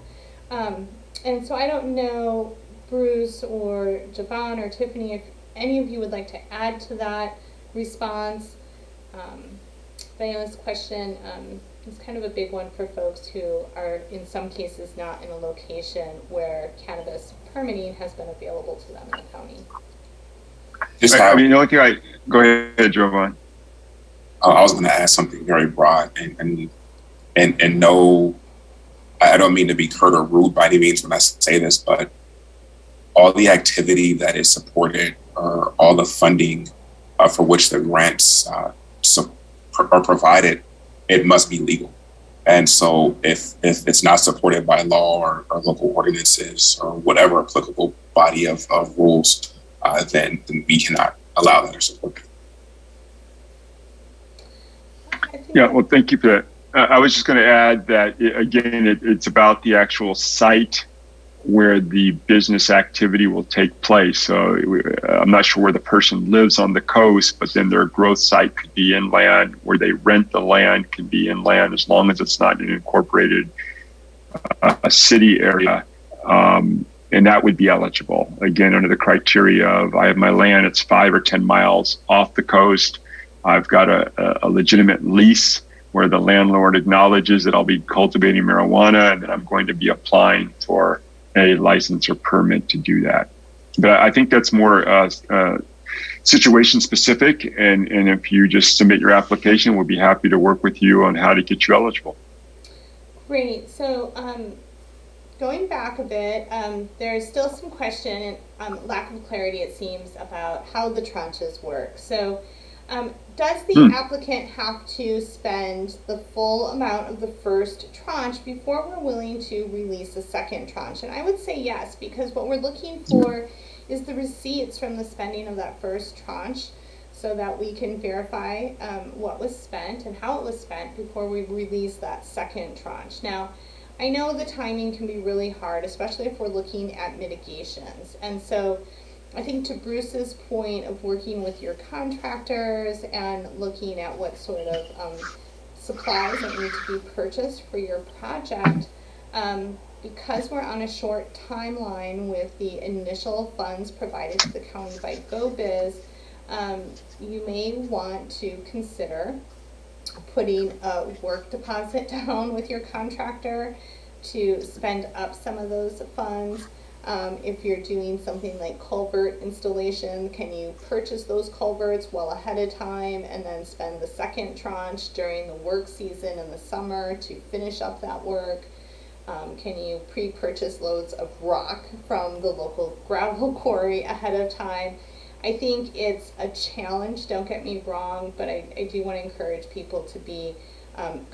And so I don't know, Bruce or Javon or Tiffany, if any of you would like to add to that response. But I know this question is kind of a big one for folks who are in some cases not in a location where cannabis permitting has been available to them in the county. I mean, the only thing go ahead, Javon. I was going to add something very broad, and no, I don't mean to be curt or rude by any means when I say this, but all the activity that is supported or all the funding for which the grants are provided, it must be legal. And so if it's not supported by law or local ordinances or whatever applicable body of rules, then we cannot allow that or support it. Yeah, well, thank you for that. I was just going to add that, again, it's about the actual site where the business activity will take place. So I'm not sure where the person lives on the coast, but then their growth site could be inland. Where they rent the land can be inland, as long as it's not an incorporated a city area. And that would be eligible, again, under the criteria of I have my land, it's 5 or 10 miles off the coast. I've got a legitimate lease where the landlord acknowledges that I'll be cultivating marijuana, and that I'm going to be applying for a license or permit to do that. But I think that's more situation specific. And if you just submit your application, we'll be happy to work with you on how to get you eligible. Great. So going back a bit, there's still some question and lack of clarity, it seems, about how the tranches work. So does the applicant have to spend the full amount of the first tranche before we're willing to release a second tranche? And I would say yes, because what we're looking for is the receipts from the spending of that first tranche, so that we can verify what was spent and how it was spent before we release that second tranche. Now, I know the timing can be really hard, especially if we're looking at mitigations. And so I think to Bruce's point of working with your contractors and looking at what sort of supplies that need to be purchased for your project, because we're on a short timeline with the initial funds provided to the county by GoBiz, you may want to consider putting a work deposit down with your contractor to spend up some of those funds. If you're doing something like culvert installation, can you purchase those culverts well ahead of time and then spend the second tranche during the work season in the summer to finish up that work? Can you pre-purchase loads of rock from the local gravel quarry ahead of time? I think it's a challenge, don't get me wrong, but I do want to encourage people to be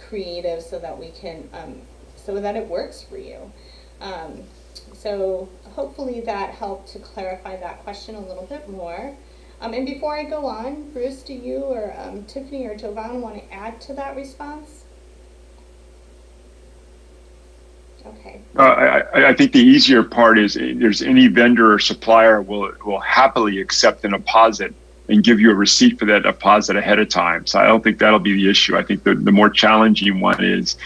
creative so that we can, so that it works for you. So hopefully that helped to clarify that question a little bit more. And before I go on, Bruce, do you or Tiffany or Jovan want to add to that response? Okay. I think the easier part is there's any vendor or supplier will happily accept a deposit and give you a receipt for that deposit ahead of time. So I don't think that'll be the issue. I think the more challenging one is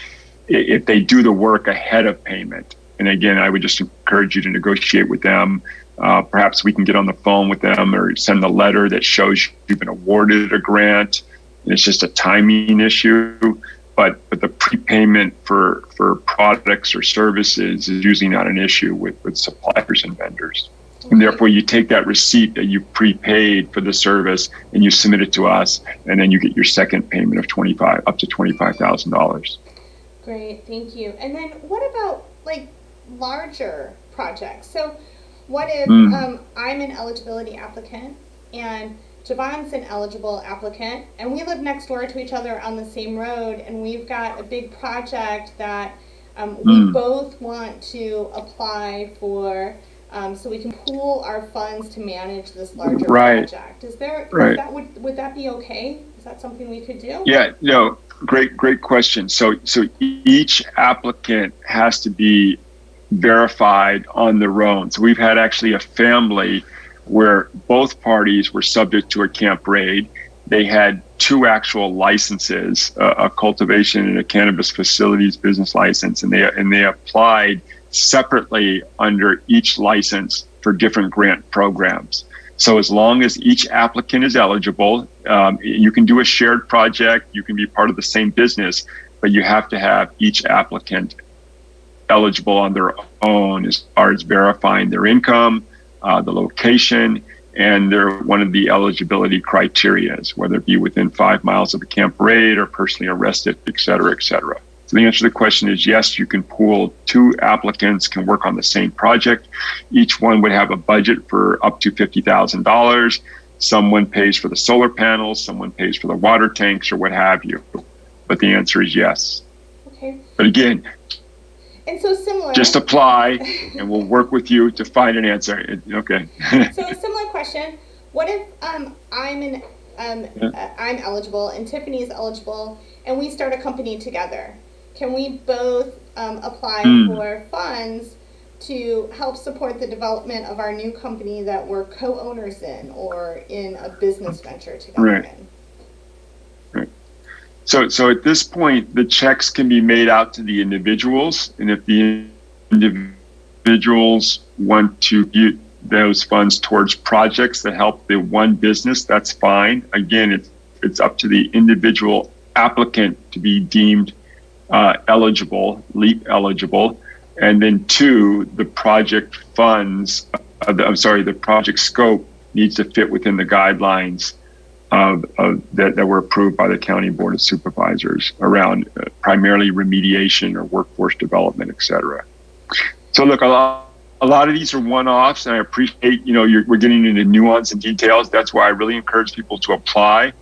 if they do the work ahead of payment. And again, I would just encourage you to negotiate with them. Perhaps we can get on the phone with them or send a letter that shows you've been awarded a grant, and it's just a timing issue. But the prepayment for products or services is usually not an issue with suppliers and vendors. And therefore, you take that receipt that you prepaid for the service and you submit it to us, and then you get your second payment of up to $25,000. Great, thank you. And then what about like larger projects? So what if I'm an eligibility applicant and Javon's an eligible applicant, and we live next door to each other on the same road, and we've got a big project that we both want to apply for, so we can pool our funds to manage this larger project. Is there, would that be okay? Is that something we could do? Yeah, no, great question. So each applicant has to be verified on their own. So we've had actually a family where both parties were subject to a camp raid. They had two actual licenses, a cultivation and a cannabis facilities business license, and they applied separately under each license for different grant programs. So as long as each applicant is eligible, you can do a shared project, you can be part of the same business, but you have to have each applicant eligible on their own as far as verifying their income, the location, and they're one of the eligibility criteria, whether it be within 5 miles of a camp raid or personally arrested, et cetera, et cetera. So the answer to the question is yes, you can pool. Two applicants can work on the same project. Each one would have a budget for up to $50,000. Someone pays for the solar panels, someone pays for the water tanks or what have you. But the answer is yes. Okay. But again, and so similar. Just apply, and we'll work with you to find an answer. Okay. So a similar question: what if I'm eligible and Tiffany is eligible, and we start a company together? Can we both apply for funds to help support the development of our new company that we're co-owners in or in a business venture together in. Right. So at this point, the checks can be made out to the individuals, and if the individuals want to use those funds towards projects that help the one business, that's fine. Again, it's up to the individual applicant to be deemed eligible, LEAP eligible, and then two, the project funds, the project scope needs to fit within the guidelines that were approved by the County Board of Supervisors around primarily remediation or workforce development, et cetera. So look, a lot of these are one-offs, and I appreciate, we're getting into nuance and details. That's why I really encourage people to apply.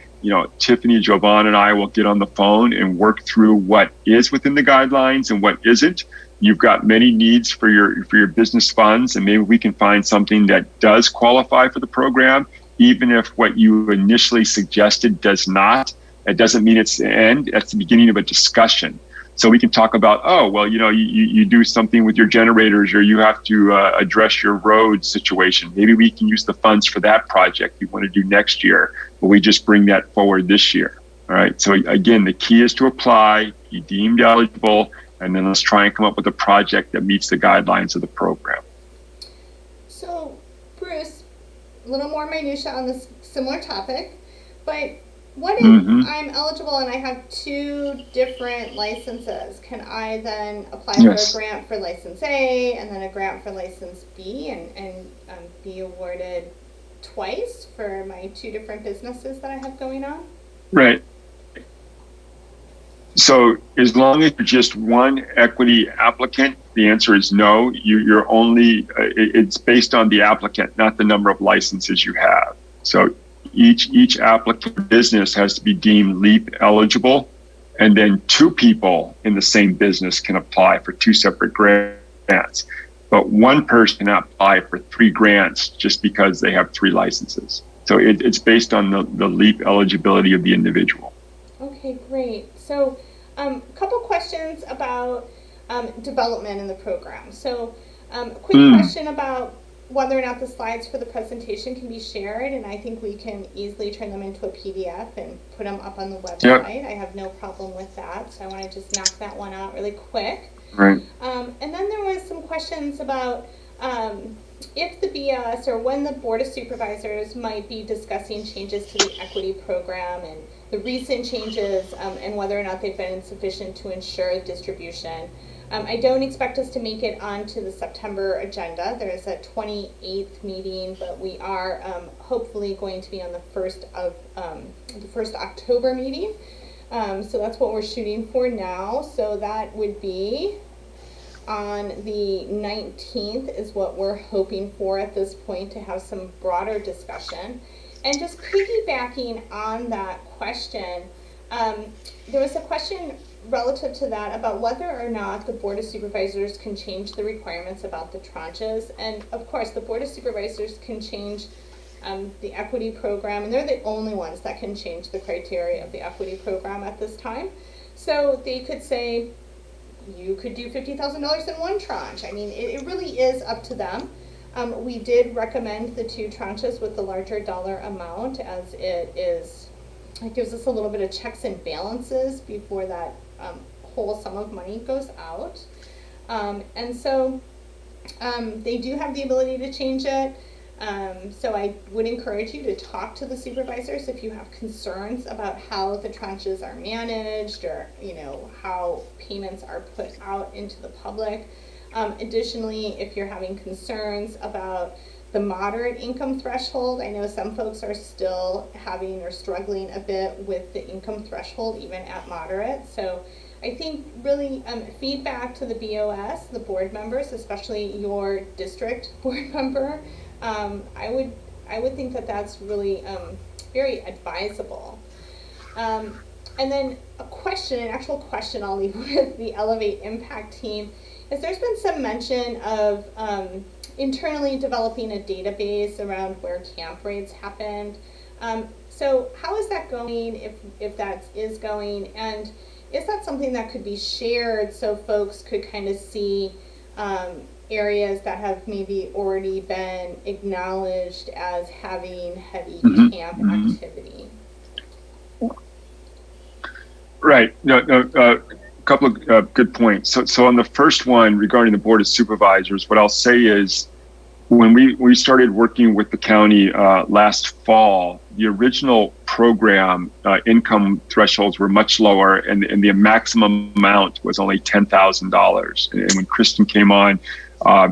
Tiffany, Jovan, and I will get on the phone and work through what is within the guidelines and what isn't. You've got many needs for your business funds, and maybe we can find something that does qualify for the program, even if what you initially suggested does not. It doesn't mean it's the end. That's the beginning of a discussion. So we can talk about, you do something with your generators, or you have to address your road situation. Maybe we can use the funds for that project you want to do next year, but we just bring that forward this year. All right. So again, the key is to apply, be deemed eligible, and then let's try and come up with a project that meets the guidelines of the program. So, Bruce, a little more minutia on this similar topic, but what if I'm eligible and I have two different licenses? Can I then apply for a grant for license A and then a grant for license B and be awarded twice for my two different businesses that I have going on? Right. So as long as you're just one equity applicant, the answer is no. You're only, it's based on the applicant, not the number of licenses you have. So each applicant business has to be deemed LEAP eligible, and then two people in the same business can apply for two separate grants. But one person cannot apply for three grants just because they have three licenses. So it's based on the LEAP eligibility of the individual. Okay, great. So a couple questions about development in the program. So quick question about whether or not the slides for the presentation can be shared, and I think we can easily turn them into a PDF and put them up on the website. Yep. I have no problem with that, so I want to just knock that one out really quick. Right. And then there was some questions about if the BOS or when the Board of Supervisors might be discussing changes to the equity program and the recent changes and whether or not they've been insufficient to ensure distribution. I don't expect us to make it onto the September agenda. There is a 28th meeting, but we are hopefully going to be on the first October meeting. So that's what we're shooting for now. So that would be on the 19th is what we're hoping for at this point, to have some broader discussion. And just piggybacking on that question, there was a question relative to that about whether or not the Board of Supervisors can change the requirements about the tranches. And of course, the Board of Supervisors can change the equity program, and they're the only ones that can change the criteria of the equity program at this time. So they could say, you could do $50,000 in one tranche. I mean, it really is up to them. We did recommend the two tranches with the larger dollar amount, as it gives us a little bit of checks and balances before that whole sum of money goes out. And so they do have the ability to change it. So I would encourage you to talk to the supervisors if you have concerns about how the tranches are managed, or how payments are put out into the public. Additionally, if you're having concerns about the moderate income threshold, I know some folks are still having or struggling a bit with the income threshold even at moderate. So I think really feedback to the BOS, the board members, especially your district board member, I would think that that's really very advisable. And then an actual question I'll leave with the Elevate Impact team is there's been some mention of internally developing a database around where camp raids happened. So how is that going, if that is going, and is that something that could be shared so folks could kind of see areas that have maybe already been acknowledged as having heavy camp activity. Right. No, a couple of good points. So on the first one regarding the Board of Supervisors, what I'll say is when we started working with the county last fall, the original program income thresholds were much lower, and the maximum amount was only $10,000. And when Kristen came on,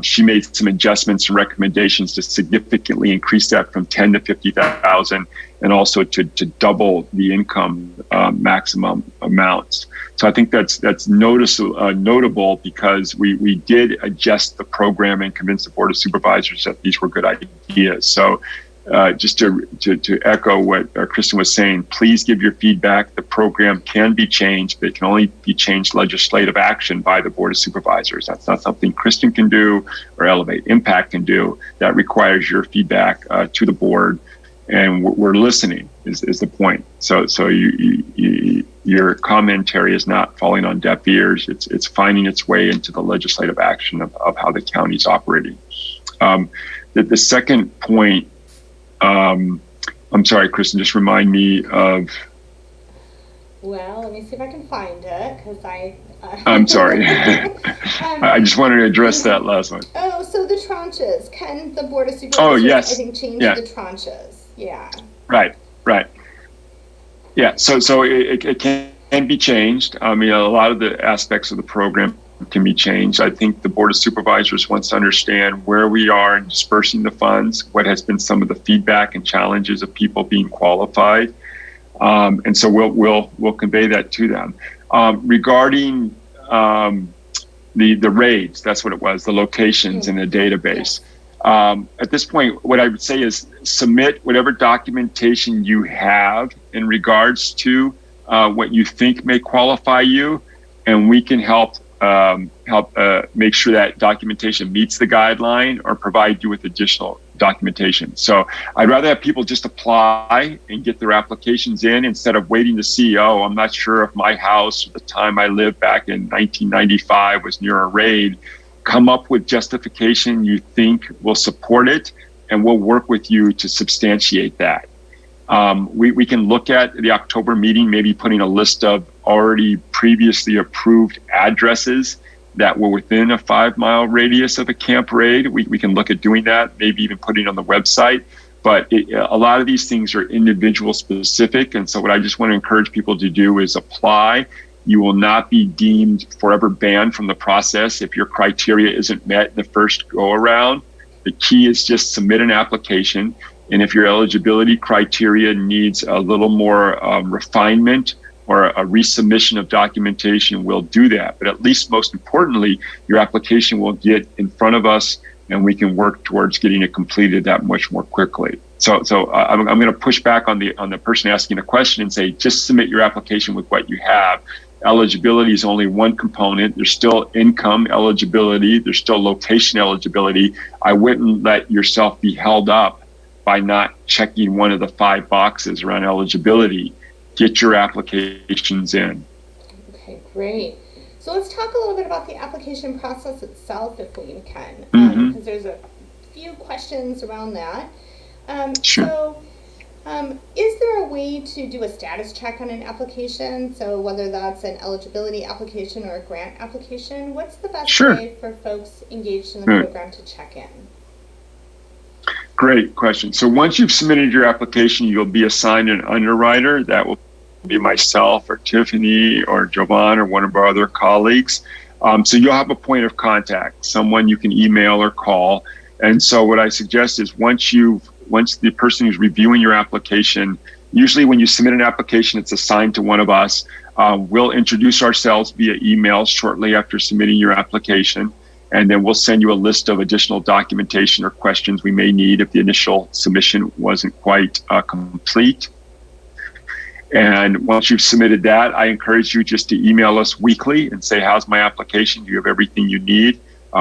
she made some adjustments and recommendations to significantly increase that from 10 to 50,000, and also to double the income maximum amounts. So I think that's notable because we did adjust the program and convince the Board of Supervisors that these were good ideas. So just to echo what Kristen was saying, please give your feedback. The program can be changed, but it can only be changed legislative action by the Board of Supervisors. That's not something Kristen can do or Elevate Impact can do. That requires your feedback to the board, and we're listening is the point. So your commentary is not falling on deaf ears. It's finding its way into the legislative action of how the county's operating. The second point, I'm sorry, Kristen, just remind me of. Well, let me see if I can find it, because I'm sorry. I just wanted to address that last one. Oh, so the tranches. Can the Board of Supervisors, oh, yes. I think, change the tranches? Yeah. Right. Yeah, so it can be changed. I mean, a lot of the aspects of the program can be changed. I think the Board of Supervisors wants to understand where we are in dispersing the funds, what has been some of the feedback and challenges of people being qualified. And so we'll convey that to them. Regarding the raids, that's what it was, the locations in the database. At this point, what I would say is submit whatever documentation you have in regards to what you think may qualify you, and we can help make sure that documentation meets the guideline or provide you with additional documentation. So I'd rather have people just apply and get their applications in instead of waiting to see, oh, I'm not sure if my house at the time I lived back in 1995 was near a raid. Come up with justification you think will support it, and we'll work with you to substantiate that. We can look at the October meeting, maybe putting a list of already previously approved addresses that were within a 5-mile radius of a camp raid. We can look at doing that, maybe even putting it on the website. But a lot of these things are individual specific. And so what I just want to encourage people to do is apply. You will not be deemed forever banned from the process if your criteria isn't met in the first go around. The key is just submit an application. And if your eligibility criteria needs a little more refinement or a resubmission of documentation, we'll do that. But at least most importantly, your application will get in front of us and we can work towards getting it completed that much more quickly. So I'm going to push back on the person asking the question and say, just submit your application with what you have. Eligibility is only one component. There's still income eligibility. There's still location eligibility. I wouldn't let yourself be held up by not checking one of the 5 boxes around eligibility. Get your applications in. Okay, great. So let's talk a little bit about the application process itself, if we can, because there's a few questions around that. Sure. So is there a way to do a status check on an application? So whether that's an eligibility application or a grant application, what's the best way for folks engaged in the program to check in? Great question. So once you've submitted your application, you'll be assigned an underwriter. That will be myself or Tiffany or Jovan or one of our other colleagues. So you'll have a point of contact, someone you can email or call. And so what I suggest is once the person who's reviewing your application, usually when you submit an application, it's assigned to one of us. We'll introduce ourselves via email shortly after submitting your application. And then we'll send you a list of additional documentation or questions we may need if the initial submission wasn't quite complete. And once you've submitted that, I encourage you just to email us weekly and say, how's my application? Do you have everything you need?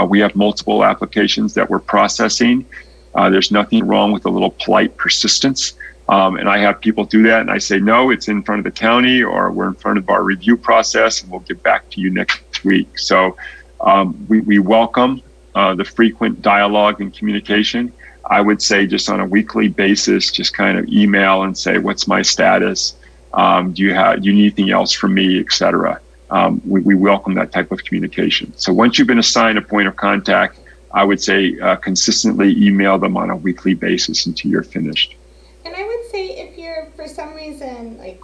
We have multiple applications that we're processing. There's nothing wrong with a little polite persistence. And I have people do that and I say, no, it's in front of the county or we're in front of our review process and we'll get back to you next week. So we welcome the frequent dialogue and communication, I would say just on a weekly basis, just kind of email and say, what's my status? Do you need anything else from me, et cetera? We welcome that type of communication. So once you've been assigned a point of contact, I would say consistently email them on a weekly basis until you're finished. And I would say if you're, for some reason, like,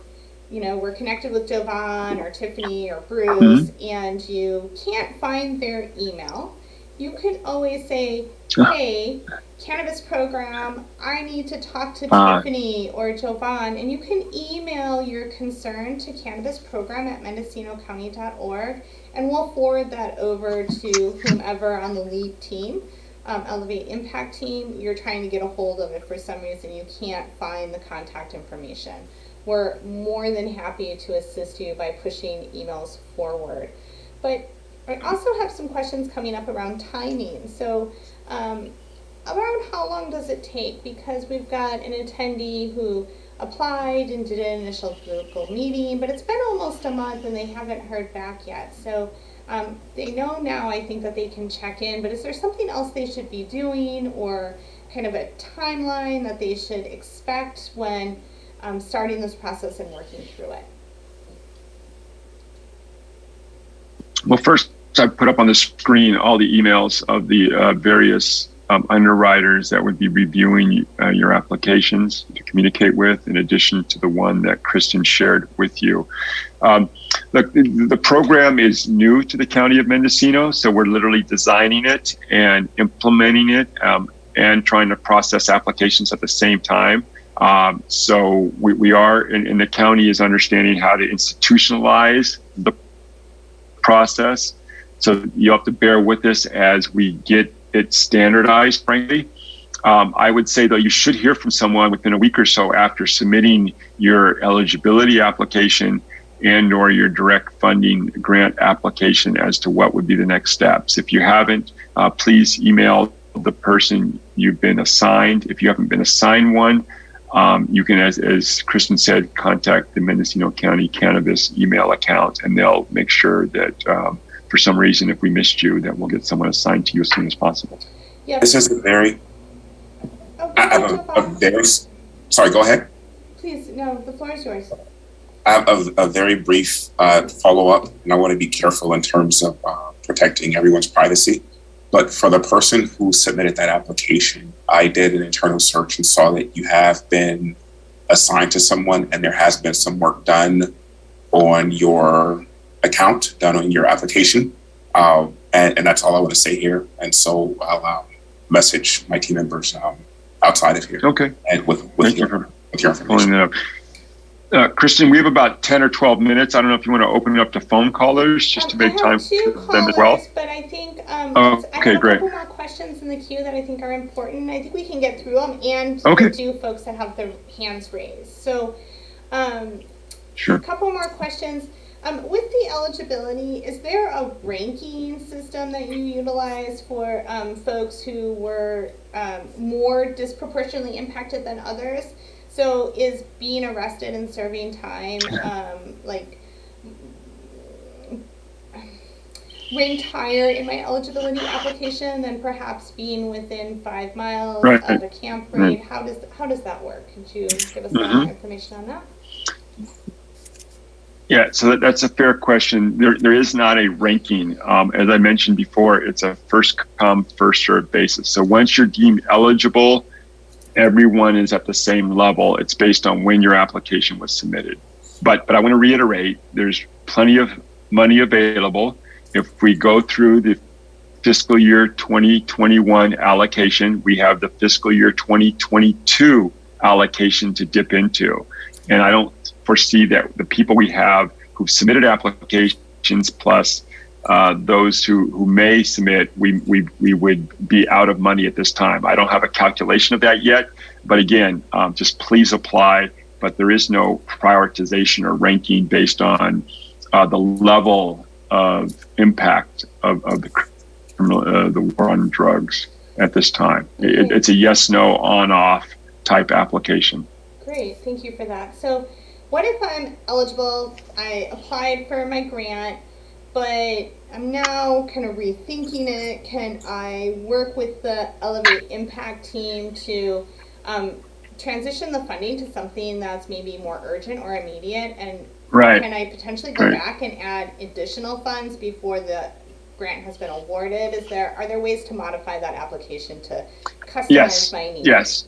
we're connected with Jovan or Tiffany or Bruce, and you can't find their email, you can always say, hey, Cannabis program, I need to talk to Tiffany or Jovan, and you can email your concern to cannabisprogram@mendocinocounty.org, and we'll forward that over to whomever on the LEAP team, Elevate Impact team, you're trying to get a hold of if for some reason you can't find the contact information. We're more than happy to assist you by pushing emails forward. But I also have some questions coming up around timing. So around how long does it take? Because we've got an attendee who applied and did an initial Google meeting, but it's been almost a month and they haven't heard back yet. So they know now, I think, that they can check in, but is there something else they should be doing, or kind of a timeline that they should expect when starting this process and working through it? Well, first, I put up on the screen all the emails of the various underwriters that would be reviewing your applications to communicate with, in addition to the one that Kristen shared with you. The program is new to the County of Mendocino, so we're literally designing it and implementing it and trying to process applications at the same time. So we are, and the county is understanding how to institutionalize the process. So you have to bear with us as we get it standardized, frankly. I would say, though, you should hear from someone within a week or so after submitting your eligibility application and or your direct funding grant application as to what would be the next steps. If you haven't, please email the person you've been assigned. If you haven't been assigned one, you can, as Kristen said, contact the Mendocino County Cannabis email account, and they'll make sure that for some reason, if we missed you, that we'll get someone assigned to you as soon as possible. Yeah. This is a very, sorry, go ahead. Please, no, the floor is yours. I have a very brief follow-up, and I want to be careful in terms of protecting everyone's privacy. But for the person who submitted that application, I did an internal search and saw that you have been assigned to someone, and there has been some work done on your account, done on your application. And that's all I want to say here. And so I'll message my team members outside of here. Okay. And with your information. Pulling it up. Kristen, we have about 10 or 12 minutes. I don't know if you want to open it up to phone callers just to make time for them as well. But I think okay, I have a great. couple more questions in the queue that I think are important. I think we can get through them and do folks that have their hands raised. So sure. A couple more questions. With the eligibility, is there a ranking system that you utilize for folks who were more disproportionately impacted than others? So is being arrested and serving time ranked higher in my eligibility application than perhaps being within 5 miles of a camp raid? How does that work? Could you give us some more information on that? Yeah, so that's a fair question. There is not a ranking. As I mentioned before, it's a first come, first served basis. So once you're deemed eligible, everyone is at the same level. It's based on when your application was submitted. But I want to reiterate, there's plenty of money available. If we go through the fiscal year 2021 allocation, we have the fiscal year 2022 allocation to dip into. And I don't foresee that the people we have who submitted applications plus those who may submit, we would be out of money at this time. I don't have a calculation of that yet, but again, just please apply. But there is no prioritization or ranking based on the level of impact of the war on drugs at this time. It's a yes, no, on, off type application. Great, thank you for that. So what if I'm eligible, I applied for my grant, but I'm now kind of rethinking it. Can I work with the Elevate Impact team to transition the funding to something that's maybe more urgent or immediate? And Right. can I potentially go back and add additional funds before the grant has been awarded? Are there ways to modify that application to customize my needs? Yes.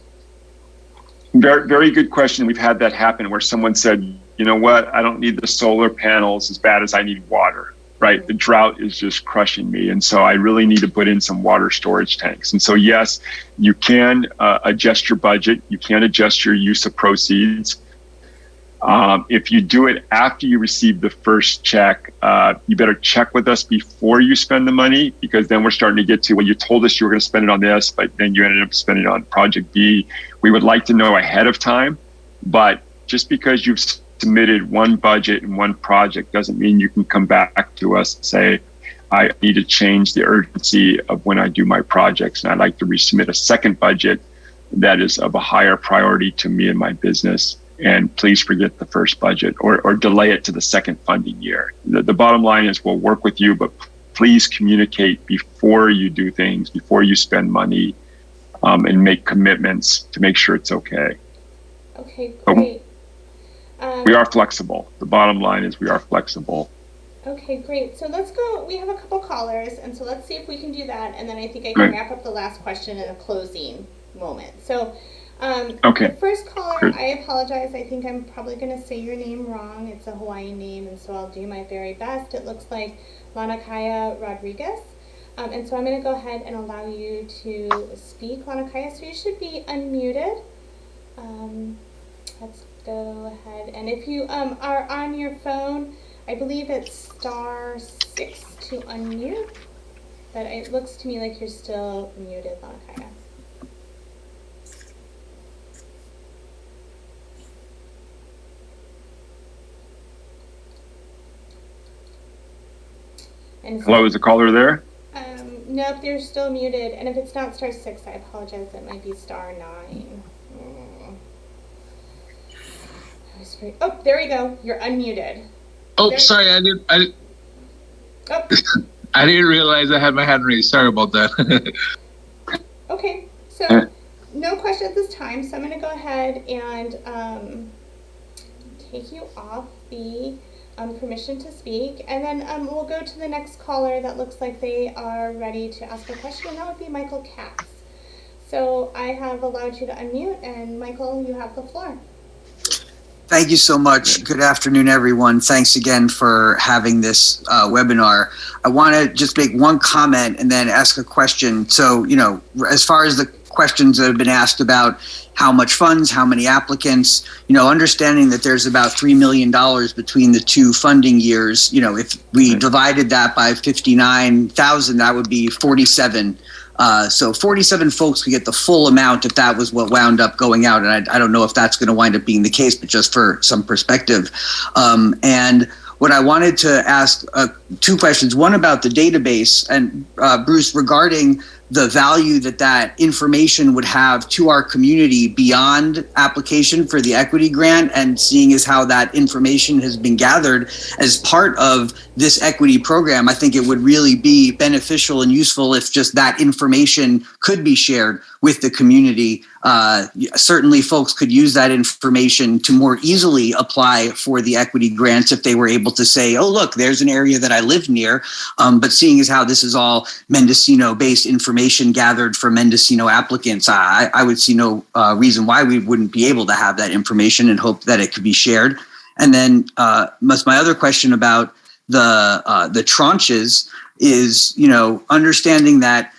Very, very good question. We've had that happen where someone said, you know what, I don't need the solar panels as bad as I need water, right? The drought is just crushing me. And so I really need to put in some water storage tanks. And so, yes, you can adjust your budget. You can adjust your use of proceeds. If you do it after you receive the first check, you better check with us before you spend the money, because then we're starting to get to, well, you told us you were going to spend it on this, but then you ended up spending it on project B. We would like to know ahead of time, but just because you've submitted one budget and one project doesn't mean you can come back to us and say, I need to change the urgency of when I do my projects, and I'd like to resubmit a second budget that is of a higher priority to me and my business. And please forget the first budget or delay it to the second funding year. The bottom line is we'll work with you, but please communicate before you do things, before you spend money, and make commitments to make sure it's okay. Okay, great. We are flexible. The bottom line is we are flexible. Okay, great. So let's go. We have a couple callers, and so let's see if we can do that. And then I think I can wrap up the last question in a closing moment. So okay. The first caller, Good. I apologize. I think I'm probably going to say your name wrong. It's a Hawaiian name, and so I'll do my very best. It looks like Lanakaya Rodriguez. And so I'm going to go ahead and allow you to speak, Lanakaya. So you should be unmuted. Let's go ahead. And if you are on your phone, I believe it's *6 to unmute. But it looks to me like you're still muted, Lanakaya. And Hello, is the caller there? Nope, they're still muted. And if it's not *6, I apologize. It might be *9. Oh, there we go. You're unmuted. Oh, sorry, I didn't realize I had my hand raised. Sorry about that. Okay, so no question at this time. So I'm going to go ahead and take you off the permission to speak, and then we'll go to the next caller that looks like they are ready to ask a question. That would be Michael Katz. So I have allowed you to unmute, and Michael, you have the floor. Thank you so much. Good afternoon, everyone. Thanks again for having this webinar. I want to just make one comment and then ask a question. So, as far as the questions that have been asked about how much funds, how many applicants, understanding that there's about $3 million between the two funding years, if we divided that by 59,000, that would be 47. So 47 folks could get the full amount if that was what wound up going out. And I don't know if that's going to wind up being the case, but just for some perspective. And what I wanted to ask, two questions, one about the database, and Bruce, regarding the value that information would have to our community beyond application for the equity grant, and seeing as how that information has been gathered as part of this equity program, I think it would really be beneficial and useful if just that information could be shared with the community. Certainly folks could use that information to more easily apply for the equity grants if they were able to say, oh, look, there's an area that I live near. But seeing as how this is all Mendocino-based information gathered for Mendocino applicants, I would see no reason why we wouldn't be able to have that information, and hope that it could be shared. And then my other question about the tranches is, understanding that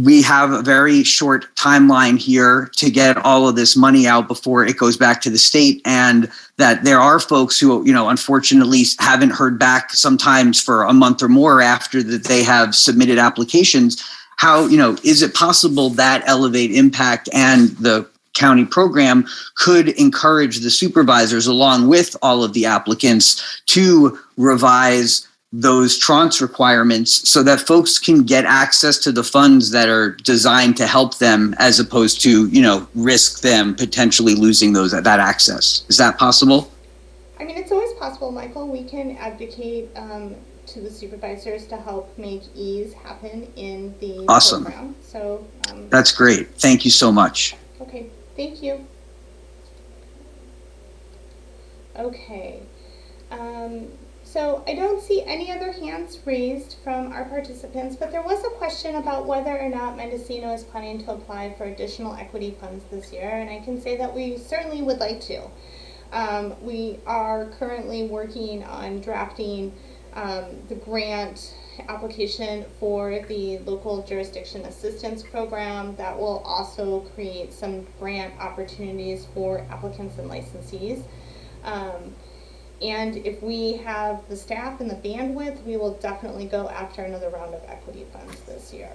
we have a very short timeline here to get all of this money out before it goes back to the state, and that there are folks who, unfortunately haven't heard back sometimes for a month or more after that they have submitted applications. How, is it possible that Elevate Impact and the county program could encourage the supervisors, along with all of the applicants, to revise those tranche requirements so that folks can get access to the funds that are designed to help them, as opposed to, risk them potentially losing that access? Is that possible? I mean, it's always possible, Michael. We can advocate to the supervisors to help make ease happen in the Awesome. program. So that's great. Thank you so much. okay, thank you. Okay. So I don't see any other hands raised from our participants, but there was a question about whether or not Mendocino is planning to apply for additional equity funds this year, and I can say that we certainly would like to. We are currently working on drafting the grant application for the local jurisdiction assistance program that will also create some grant opportunities for applicants and licensees. And if we have the staff and the bandwidth, we will definitely go after another round of equity funds this year.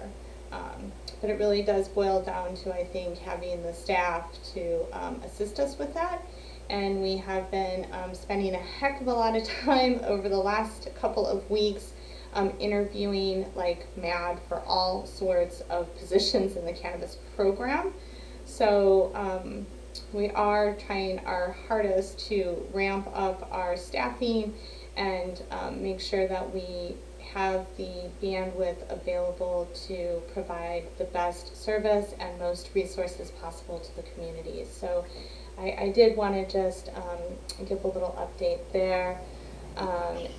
But it really does boil down to, I think, having the staff to assist us with that. And we have been spending a heck of a lot of time over the last couple of weeks interviewing like mad for all sorts of positions in the cannabis program. So we are trying our hardest to ramp up our staffing and make sure that we have the bandwidth available to provide the best service and most resources possible to the community. So I did want to just give a little update there.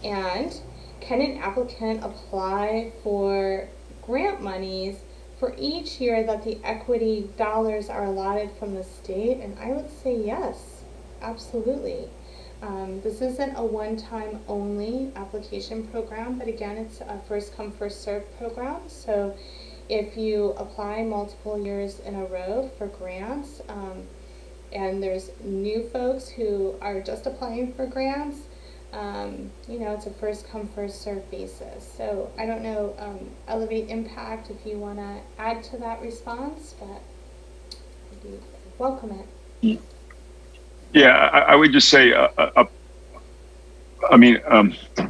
And can an applicant apply for grant monies for each year that the equity dollars are allotted from the state? And I would say yes, absolutely. This isn't a one-time only application program, but again, it's a first come, first served program. So if you apply multiple years in a row for grants, and there's new folks who are just applying for grants, you know, it's a first come, first served basis. So I don't know, Elevate Impact, if you want to add to that response, but I'd welcome it. Yeah, I would just say, we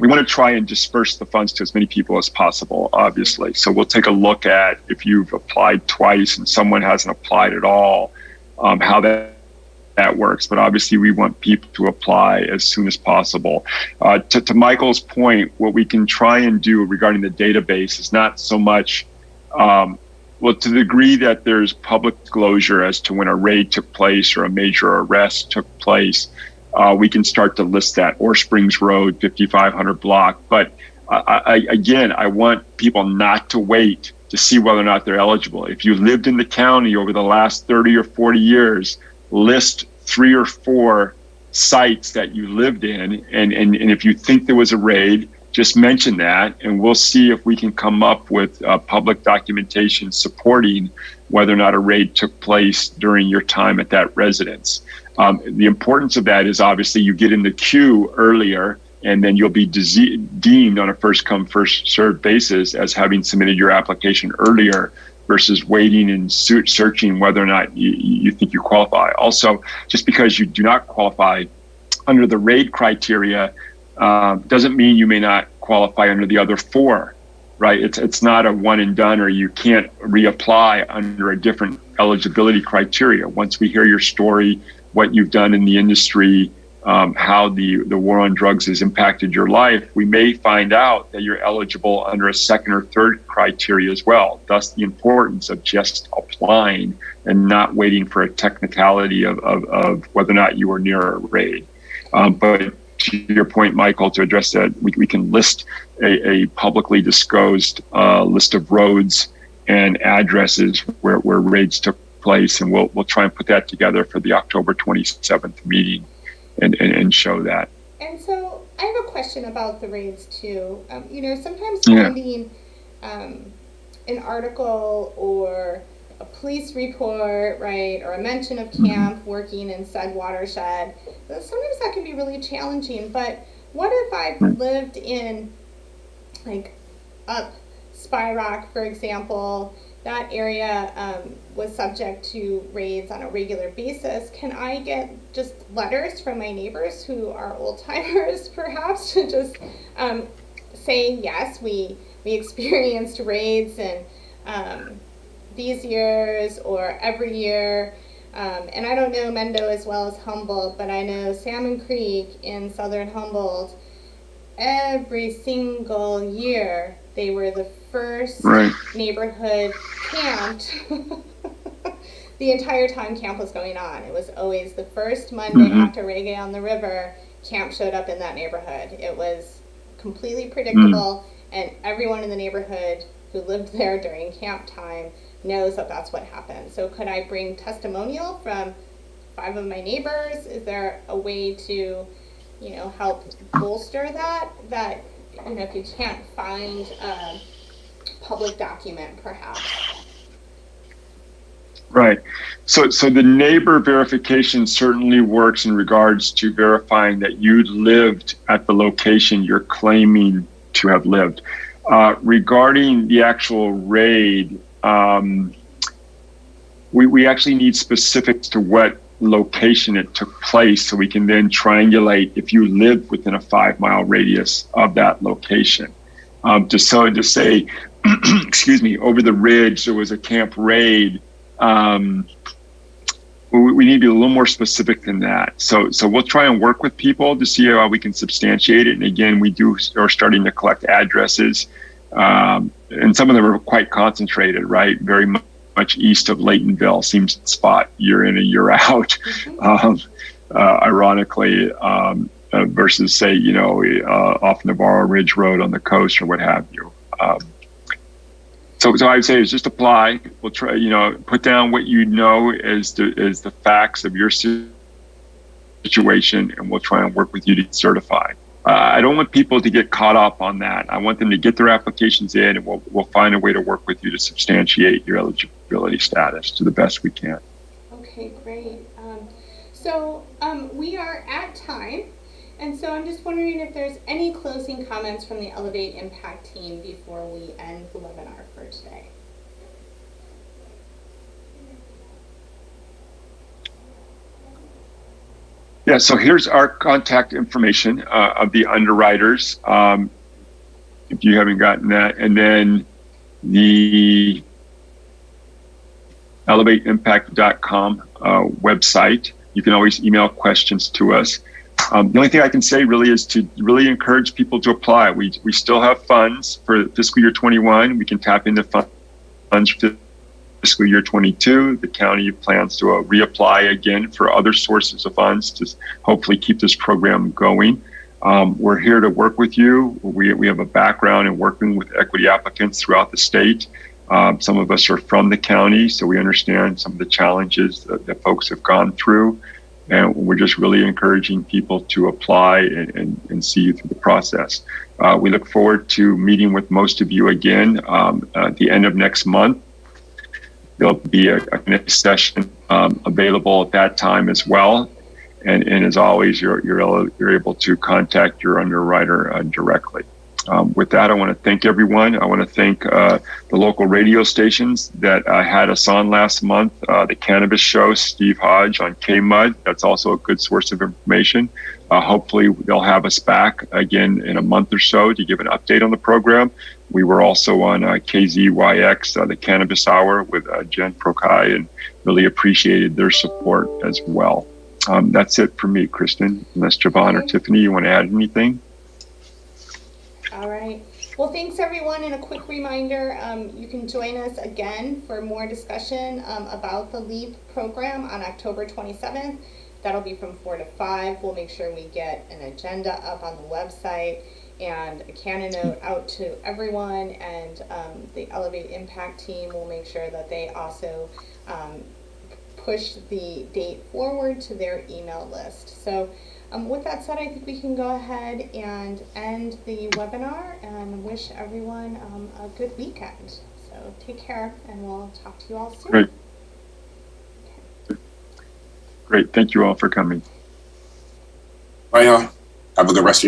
want to try and disperse the funds to as many people as possible, obviously. So we'll take a look at if you've applied twice and someone hasn't applied at all, how that works. But obviously we want people to apply as soon as possible. To Michael's point, what we can try and do regarding the database is not so much, well, to the degree that there's public disclosure as to when a raid took place or a major arrest took place, we can start to list that, or Springs Road, 5500 block. But I want people not to wait to see whether or not they're eligible. If you lived in the county over the last 30 or 40 years, list 3 or 4 sites that you lived in, and if you think there was a raid, just mention that, and we'll see if we can come up with public documentation supporting whether or not a raid took place during your time at that residence. The importance of that is obviously you get in the queue earlier, and then you'll be deemed on a first come, first served basis as having submitted your application earlier versus waiting and searching whether or not you think you qualify. Also, just because you do not qualify under the raid criteria doesn't mean you may not qualify under the other 4, right? It's not a one and done, or you can't reapply under a different eligibility criteria. Once we hear your story, what you've done in the industry, how the war on drugs has impacted your life, we may find out that you're eligible under a second or third criteria as well. Thus the importance of just applying and not waiting for a technicality of whether or not you were near a raid. But to your point, Michael, to address that, we can list a publicly disclosed list of roads and addresses where raids took place, and we'll try and put that together for the October 27th meeting and show that. And so I have a question about the raids too. You know, sometimes finding an article or a police report, right, or a mention of camp working in said watershed, sometimes that can be really challenging. But what if I've lived in, like, up Spy Rock, for example, that area was subject to raids on a regular basis? Can I get just letters from my neighbors who are old timers, perhaps, to just say, yes, we experienced raids in these years or every year? And I don't know Mendo as well as Humboldt, but I know Salmon Creek in southern Humboldt every single year they were the first neighborhood camped the entire time camp was going on. It was always the first Monday after Reggae on the River, camp showed up in that neighborhood. It was completely predictable, and everyone in the neighborhood who lived there during camp time knows that that's what happened. So could I bring testimonial from 5 of my neighbors? Is there a way to, help bolster that, if you can't find a public document, perhaps? Right. So the neighbor verification certainly works in regards to verifying that you lived at the location you're claiming to have lived. Regarding the actual raid, we actually need specifics to what location it took place, so we can then triangulate if you lived within a 5-mile radius of that location. To say, excuse me, over the ridge there was a camp raid. We need to be a little more specific than that. So we'll try and work with people to see how we can substantiate it. And again, we are starting to collect addresses, and some of them are quite concentrated, right? Very much east of Laytonville seems to spot year in and year out, ironically, versus say, off Navarro Ridge Road on the coast or what have you. So I would say is just apply. We'll try, put down what you know as the facts of your situation, and we'll try and work with you to certify. I don't want people to get caught up on that. I want them to get their applications in, and we'll find a way to work with you to substantiate your eligibility status to the best we can. Okay, great. So we are at time. And so I'm just wondering if there's any closing comments from the Elevate Impact team before we end the webinar for today. Yeah, so here's our contact information of the underwriters, if you haven't gotten that. And then the elevateimpact.com website. You can always email questions to us. The only thing I can say really is to really encourage people to apply. We still have funds for fiscal year 21. We can tap into funds for fiscal year 22. The county plans to reapply again for other sources of funds to hopefully keep this program going. We're here to work with you. We have a background in working with equity applicants throughout the state. Some of us are from the county, so we understand some of the challenges that folks have gone through. And we're just really encouraging people to apply and see you through the process. We look forward to meeting with most of you again at the end of next month. There'll be a next session available at that time as well. And as always, you're able to contact your underwriter directly. With that, I want to thank everyone. I want to thank the local radio stations that had us on last month. The Cannabis Show, Steve Hodge on KMUD. That's also a good source of information. Hopefully, they'll have us back again in a month or so to give an update on the program. We were also on KZYX, the Cannabis Hour with Jen Prokai, and really appreciated their support as well. That's it for me, Kristen. Unless Javon or Tiffany, you want to add anything? All right. Well, thanks everyone. And a quick reminder, you can join us again for more discussion about the LEAP program on October 27th. That'll be from 4 to 5. We'll make sure we get an agenda up on the website and a Canon note out to everyone, and the Elevate Impact team will make sure that they also push the date forward to their email list. So with that said, I think we can go ahead and end the webinar and wish everyone a good weekend. So take care, and we'll talk to you all soon. Great. Okay. Great. Thank you all for coming. Bye, y'all. Have a good rest of your